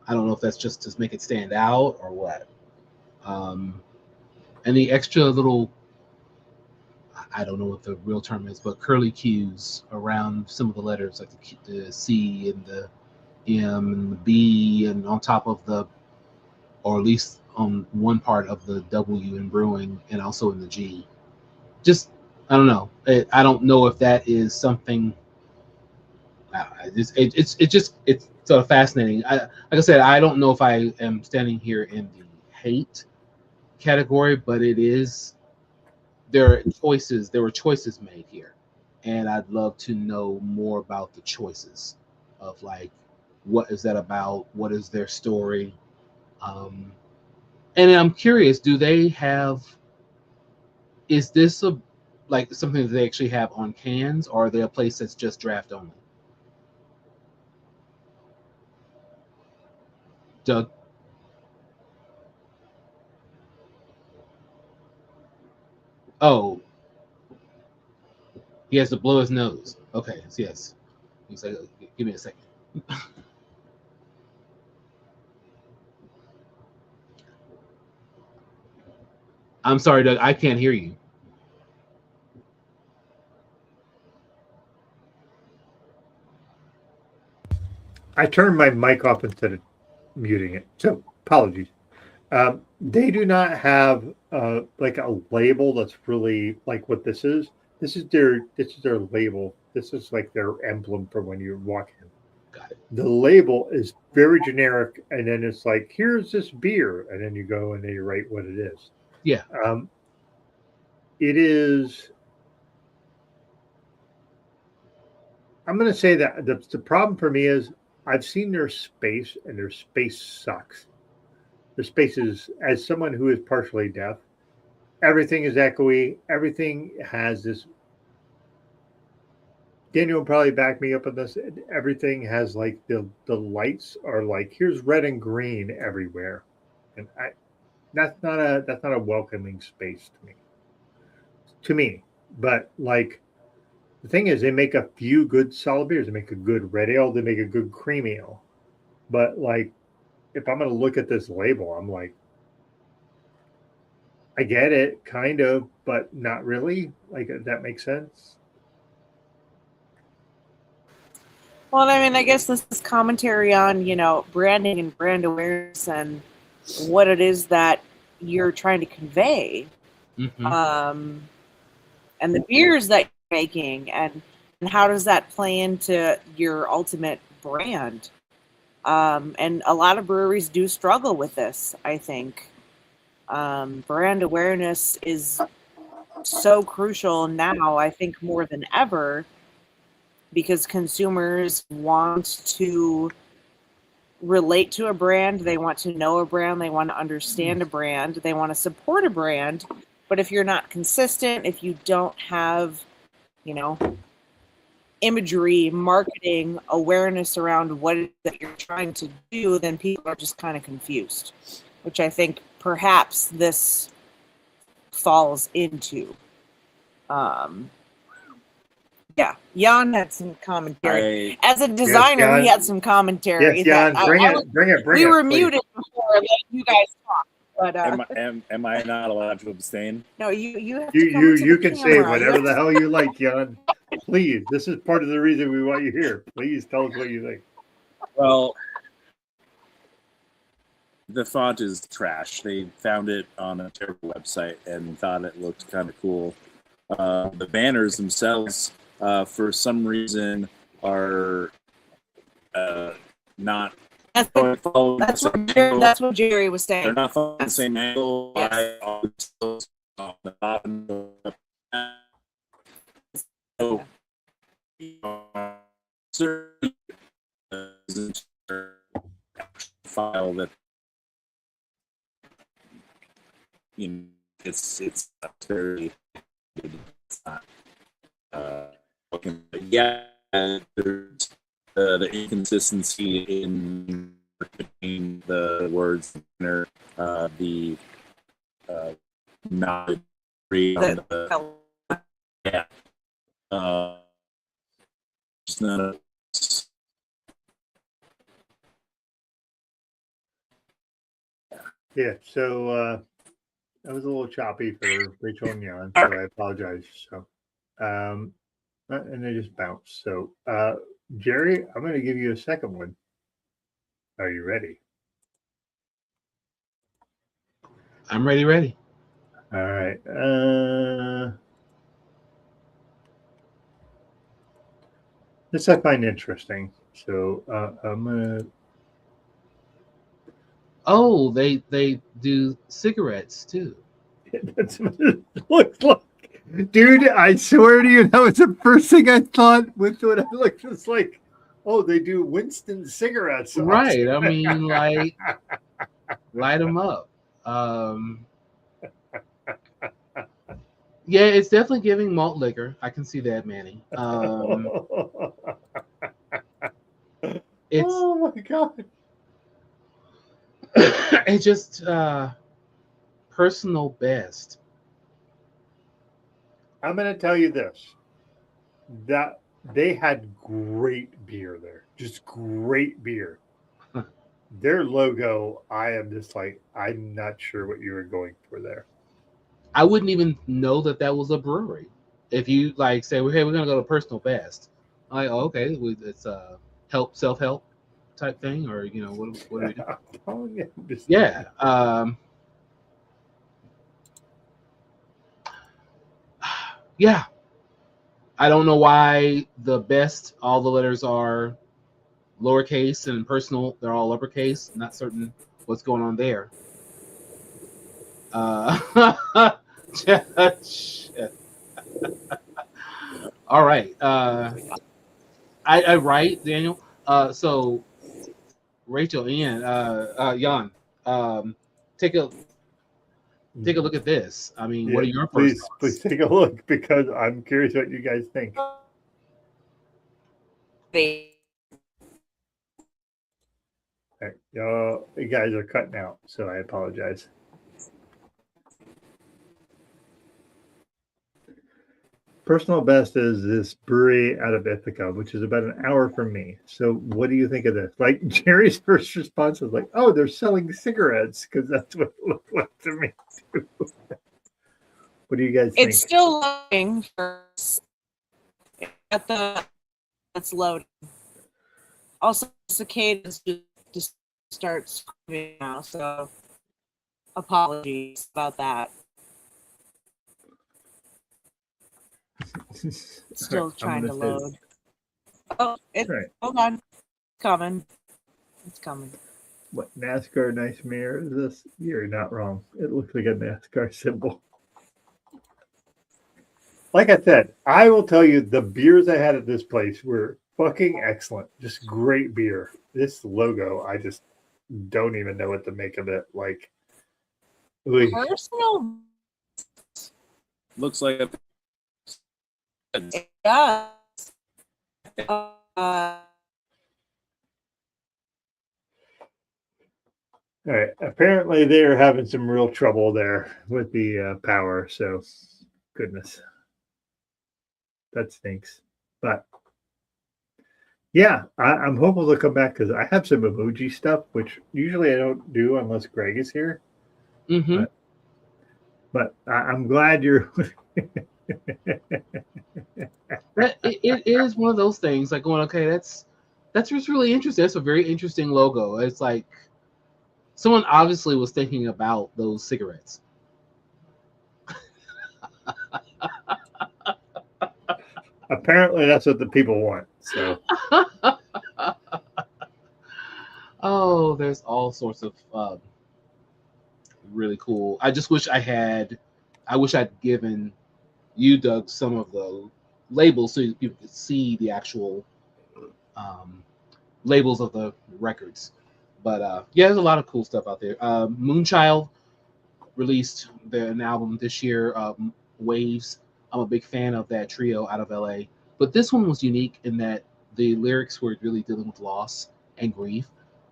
I don't know if that's just to make it stand out or what. And the extra little, I don't know what the real term is, but curly cues around some of the letters, like the C and the M and the B, and on top of or at least on one part of the W in brewing, and also in the G. Just, I don't know. I don't know if that is something. It's sort of fascinating. Like I said, I don't know if I am standing here in the hate category, but it is. There were choices made here, and I'd love to know more about the choices of like, what is that about? What is their story? And I'm curious, is this like something that they actually have on cans, or are they a place that's just draft only? Doug? Oh, he has to blow his nose. Okay, yes. He's like, give me a second. I'm sorry, Doug. I can't hear you. I turned my mic off instead of muting it, so apologies. They do not have like a label that's really like what this is. This is their label. This is like their emblem for when you walk in. Got it. The label is very generic, and then it's like, here's this beer, and then you go and then you write what it is. Yeah. It is. I'm going to say that the problem for me is I've seen their space, and their space sucks. The space is, as someone who is partially deaf, everything is echoey. Everything has this. Daniel will probably back me up on this. Everything has like the lights are like, here's red and green everywhere, and that's not a welcoming space to me. To me, but like the thing is, they make a few good solid beers. They make a good red ale. They make a good cream ale, but like if I'm going to look at this label, I'm like, I get it, kind of, but not really. Like, if that makes sense. Well, I mean, I guess this is commentary on, branding and brand awareness and what it is that you're trying to convey. Mm-hmm. And the beers that you're making, and how does that play into your ultimate brand? And a lot of breweries do struggle with this, I think. Brand awareness is so crucial now, I think, more than ever, because consumers want to relate to a brand. They want to know a brand. They want to understand a brand. They want to support a brand. But if you're not consistent, if you don't have, imagery, marketing, awareness around what it is that you're trying to do, then people are just kind of confused, which I think perhaps this falls into. Yeah, Jan had some commentary. As a designer, he had some commentary. Yes, Jan, bring it. We were muted before letting you guys talk. But am I not allowed to abstain? No, you have to come to you the can camera. say whatever the hell you like, Jan. Please, this is part of the reason we want you here. Please tell us what you think. Well, the font is trash. They found it on a terrible website and thought it looked kind of cool. The banners themselves, for some reason, are not. That's what Jerry was saying. They're not following the same angle. Yes. On the bottom. So, file that it's very it's not there's the inconsistency in between the words the not agree on the just none of Yeah, so that was a little choppy for Rachel and Jan, so I apologize. So, and they just bounced. So, Jerry, I'm going to give you a second one. Are you ready? I'm ready. All right. This I find interesting. So I'm gonna. Oh, they do cigarettes too. That's what it looks like, dude. I swear to you, that was the first thing I thought with what I looked. It's like, oh, they do Winston cigarettes, right? I mean, like, light them up. Yeah, it's definitely giving malt liquor. I can see that, Manny. It's oh my god. It's just personal best. I'm going to tell you this: that they had great beer there, just great beer. Their logo, I am just like, I'm not sure what you were going for there. I wouldn't even know that was a brewery. If you like say, well, hey, we're gonna go to personal best, I'm like, oh, okay, it's a self help type thing, or what are we doing? Oh, yeah. Yeah. Yeah. I don't know why the best, all the letters are lowercase, and personal, they're all uppercase. Not certain what's going on there. All right. I write, Daniel. So Rachel, Ian, Jan, take a look at this. I mean, what are your first thoughts? Please take a look, because I'm curious what you guys think. Right. You guys are cutting out, so I apologize. Personal best is this brewery out of Ithaca, which is about an hour from me. So what do you think of this? Like, Jerry's first response was like, oh, they're selling cigarettes, because that's what it looked like to me too. What do you guys think? It's still loading first. It's loading. Also, cicadas just start screaming now, so apologies about that. Still trying to load. Oh, hold on. It's coming. It's coming. What NASCAR nice mirror is this? You're not wrong. It looks like a NASCAR symbol. Like I said, I will tell you, the beers I had at this place were fucking excellent. Just great beer. This logo, I just don't even know what to make of it. Like, personal looks like it does. All right. Apparently, they're having some real trouble there with the power. So, goodness, that stinks. But yeah, I'm hopeful they'll come back, because I have some emoji stuff, which usually I don't do unless Greg is here. Mm-hmm. But I'm glad you're. It is one of those things, like going, okay, that's just really interesting. That's a very interesting logo. It's like someone obviously was thinking about those cigarettes. Apparently, that's what the people want. So. Oh, there's all sorts of really cool. I just wish I'd given you, Doug, some of the labels so you could see the actual labels of the records. But yeah, there's a lot of cool stuff out there. Moonchild released an album this year, Waves. I'm a big fan of that trio out of LA. But this one was unique in that the lyrics were really dealing with loss and grief.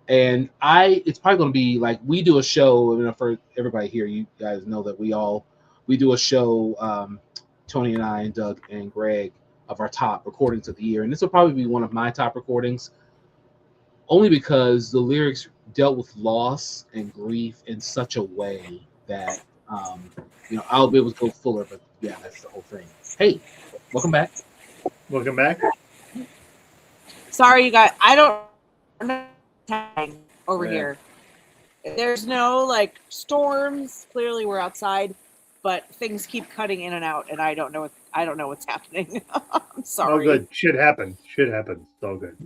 And it's probably going to be like, we do a show, for everybody here, you guys know that we do a show, Tony and I and Doug and Greg, of our top recordings of the year. And this will probably be one of my top recordings, only because the lyrics dealt with loss and grief in such a way that, I'll be able to go fuller, but yeah, that's the whole thing. Hey, welcome back. Welcome back. Sorry, you guys. I don't know over here. There's no storms. Clearly, we're outside, but things keep cutting in and out, and I don't know what's happening. I'm sorry. Oh, good. Shit happens. It's all good.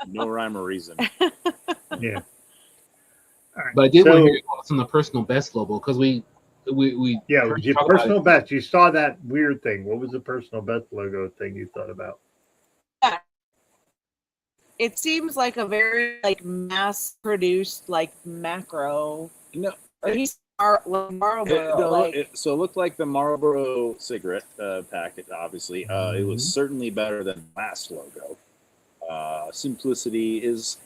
No rhyme or reason. Yeah. All right. But I did want to hear your thoughts on the personal best logo, because we your personal best. You saw that weird thing. What was the personal best logo thing you thought about? It seems like a very mass-produced macro. No, Marlboro. So it looked like the Marlboro cigarette packet. Obviously, it was certainly better than the last logo. Simplicity is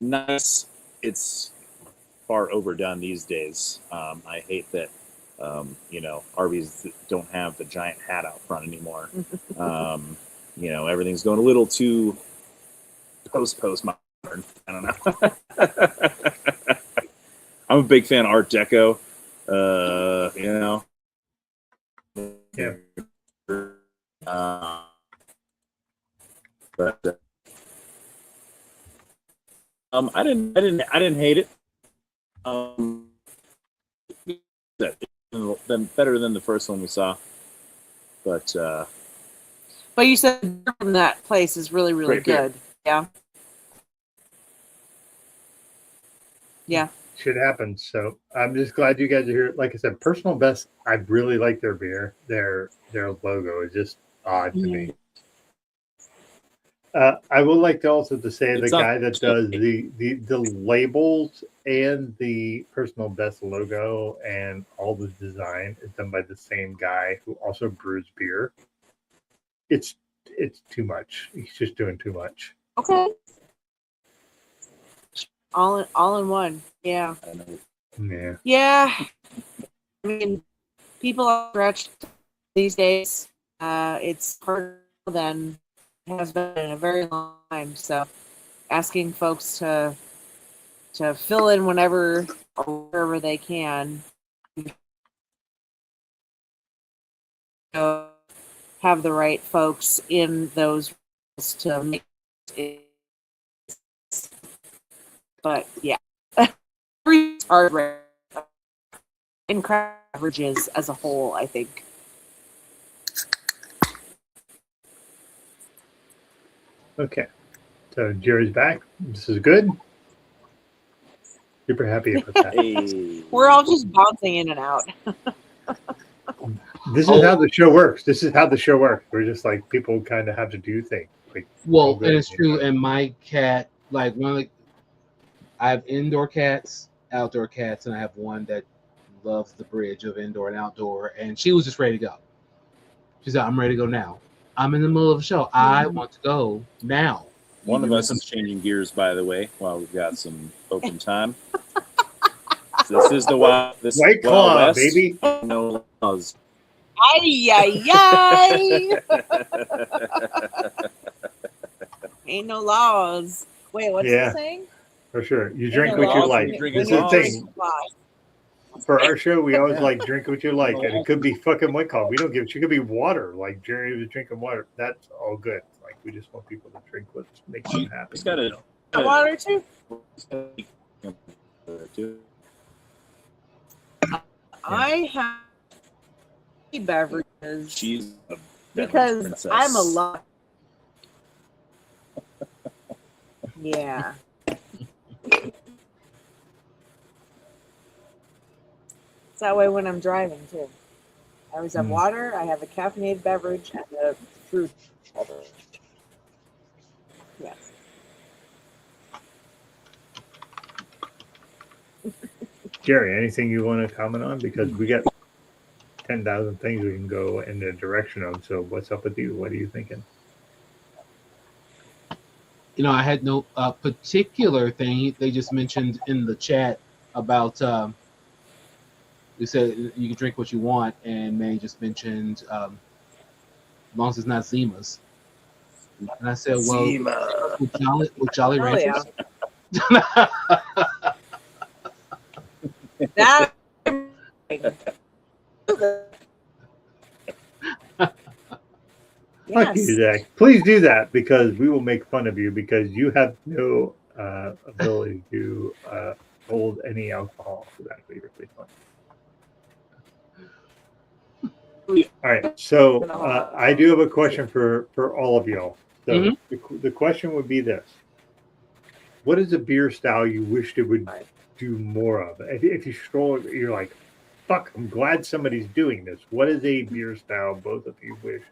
nice. It's far overdone these days. I hate that Arby's don't have the giant hat out front anymore. Everything's going a little too postmodern. I don't know. I'm a big fan of Art Deco. But I didn't hate it. Better than the first one we saw. But you said from that place is really, really Great beer. good. Yeah. Yeah. Shit happens. So I'm just glad you guys are here. Like I said, personal best. I really like their beer. Their logo is just odd to me. I would like to also to say the guy that does the labels and the personal best logo and all the design is done by the same guy who also brews beer. It's too much. He's just doing too much. Okay. All in one. Yeah. Yeah. Yeah. I mean, people are stretched these days. It's harder than it has been in a very long time. So asking folks to fill in whenever or wherever they can. Have the right folks in those roles to make it. But yeah, it's hard right now. In craft beverages as a whole, I think. Okay. So Jerry's back. This is good. Super happy about that. hey, We're all just bouncing in and out. This is how the show works. We're just like people kind of have to do things. Like, Well, and it's true. And my cat, like I have indoor cats, outdoor cats, and I have one that loves the bridge of indoor and outdoor. And she was just ready to go. She said, "I'm ready to go now. I'm in the middle of a show. I want to go now." One of us is changing gears, by the way, while we've got some open time. This is the White Claw, Wild West. baby. No laws. Ay, ay, ay. Ain't no laws. Wait, what's Yeah. it saying? For sure. You Ain't drink no what you laws like. when drink This is as the long thing. as- For our show, we always Yeah. like drink what you like. And it could be fucking White Claw. We don't give a shit. It could be water. Like Jerry was drinking water. That's all good. Like we just want people to drink what makes them happy. It's got a Water too? I have beverages She's a beverage because princess. I'm a lot. Yeah. It's that way when I'm driving too. I always have water, I have a caffeinated beverage, and a fruit beverage. Yes. Jerry, anything you want to comment on? Because we got 10,000 things we can go in the direction of. So what's up with you? What are you thinking? You know, I had no particular thing. They just mentioned in the chat about. They said you can drink what you want, and Manny just mentioned as long as it's not Zimas. And I said, well, with Jolly Ranchers. Yeah. That. Fuck you, Zach. Please do that because we will make fun of you because you have no ability to hold any alcohol. So that'd be really fun. All right. So I do have a question for all of y'all. So the question would be this. What is a beer style you wished it would do more of? If you stroll, you're like, fuck, I'm glad somebody's doing this. What is a beer style both of you wish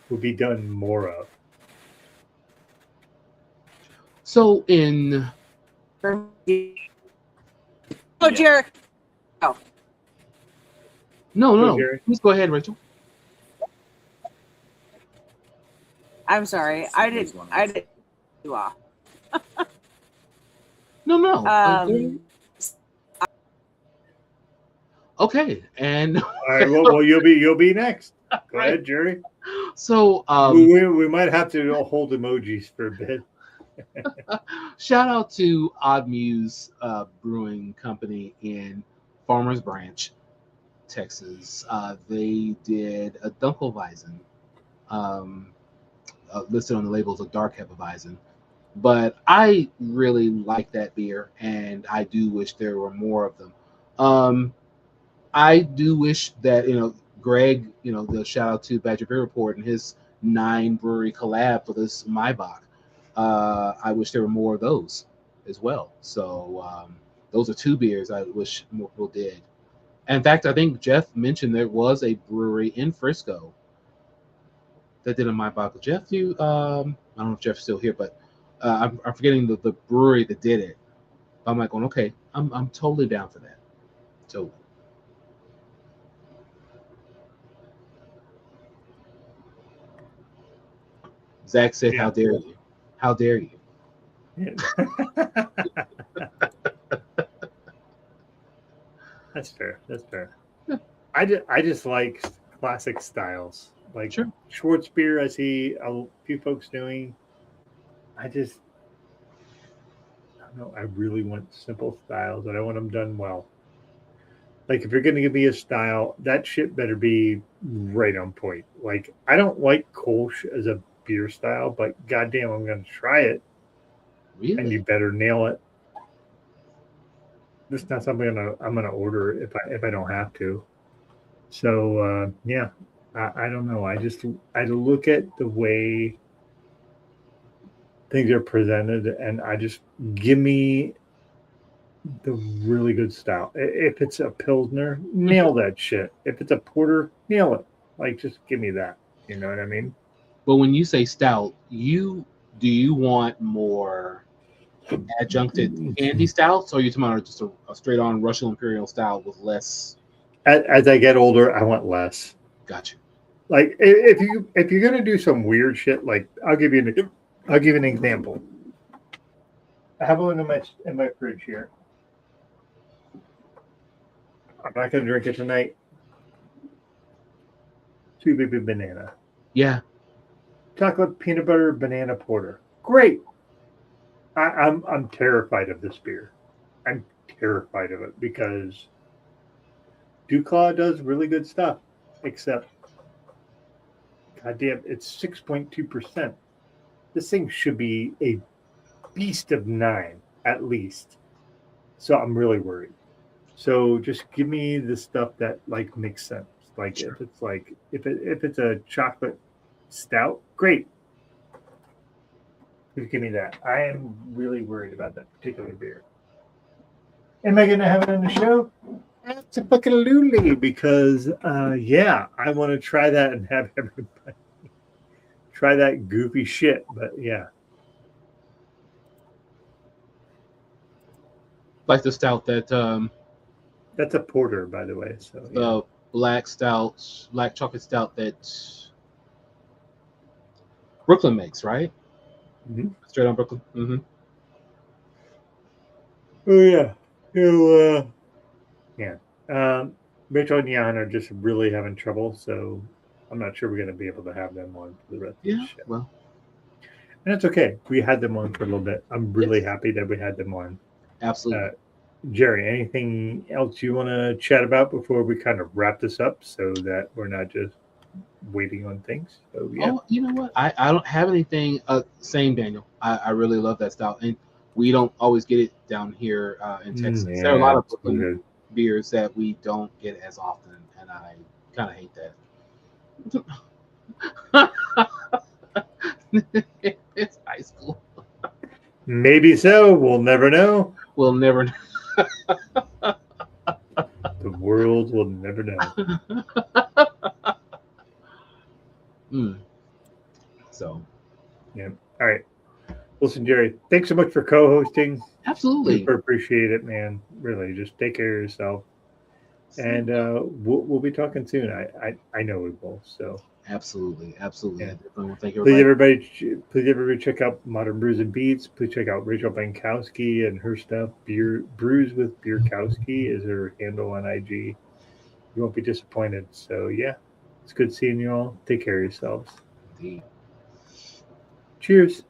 would be done more of? So in... Oh, Jared. Oh. No. Please go ahead, Rachel. I'm sorry. I didn't you off. No. Okay, and all right. Well, you'll be next. Go ahead, Jerry. So we might have to hold emojis for a bit. Shout out to Odd Muse Brewing Company in Farmers Branch, Texas. They did a Dunkelweizen listed on the label as a dark Hefeweizen. But I really like that beer, and I do wish there were more of them. I do wish that, Greg, the shout out to Badger Beer Report and his 9 brewery collab for this Maibach. I wish there were more of those as well. So those are 2 beers I wish more people did. And in fact, I think Jeff mentioned there was a brewery in Frisco that did a Maibach. Jeff, I don't know if Jeff's still here, but I'm forgetting the brewery that did it. I'm like going, okay, I'm totally down for that. Totally. Zach said, "How dare you? How dare you?" Yeah. That's fair. That's fair. Yeah. I just like classic styles. Like Sure. Schwartz beer, I see a few folks doing. I don't know. I really want simple styles, and I want them done well. Like if you're going to give me a style, that shit better be right on point. Like I don't like Kolsch as a beer style, but goddamn, I'm going to try it. Really? And you better nail it. This is not something I'm gonna order if I don't have to. So yeah, I don't know. I look at the way things are presented, and I just give me the really good style. If it's a Pilsner, nail that shit. If it's a porter, nail it. Like just give me that. You know what I mean? But when you say stout, do you want more adjuncted candy stouts, or are you talking about just a straight on Russian Imperial stout with less? As I get older, I want less. Gotcha. Like if you're gonna do some weird shit, like I'll give you an example. I have one in my fridge here. I'm not gonna drink it tonight. Sweet Baby Banana. Yeah. Chocolate peanut butter banana porter. Great. I'm terrified of this beer. I'm terrified of it because DuClaw does really good stuff, except goddamn, it's 6.2%. This thing should be a beast of 9 at least. So I'm really worried. So just give me the stuff that like makes sense. Like Sure. if it's a chocolate stout, great. Just give me that. I am really worried about that particular beer. Am I going to have it on the show? Absolutely, because yeah, I want to try that and have everybody try that goofy shit. But yeah, Like the stout that that's a porter, by the way. So yeah. the black chocolate stout that Brooklyn makes, right? Mm-hmm. Straight on Brooklyn. Mm-hmm. Oh yeah. So yeah. Rachel and Jan are just really having trouble, so I'm not sure we're going to be able to have them on for the rest of the show. Well, and it's okay. We had them on for a little bit. I'm really happy that we had them on. Absolutely. Jerry, anything else you want to chat about before we kind of wrap this up so that we're not just waiting on things? So yeah. Oh, you know what? I don't have anything. Same, Daniel. I really love that style, and we don't always get it down here in Texas. Yeah, there are a lot of Brooklyn good beers that we don't get as often, and I kind of hate that. It's high school. Maybe so. We'll never know. We'll never know. The world will never know. So, yeah. All right. Listen, Jerry, thanks so much for co-hosting. Absolutely. Super appreciate it, man. Really, just take care of yourself. And we'll be talking soon. I know we will. So absolutely. Yeah. Thank you, Please everybody check out Modern Brews and Beats. Please check out Rachel Benkowski and her stuff. Brews with Beerkowski is her handle on IG. You won't be disappointed. So yeah, it's good seeing you all. Take care of yourselves. Indeed. Cheers.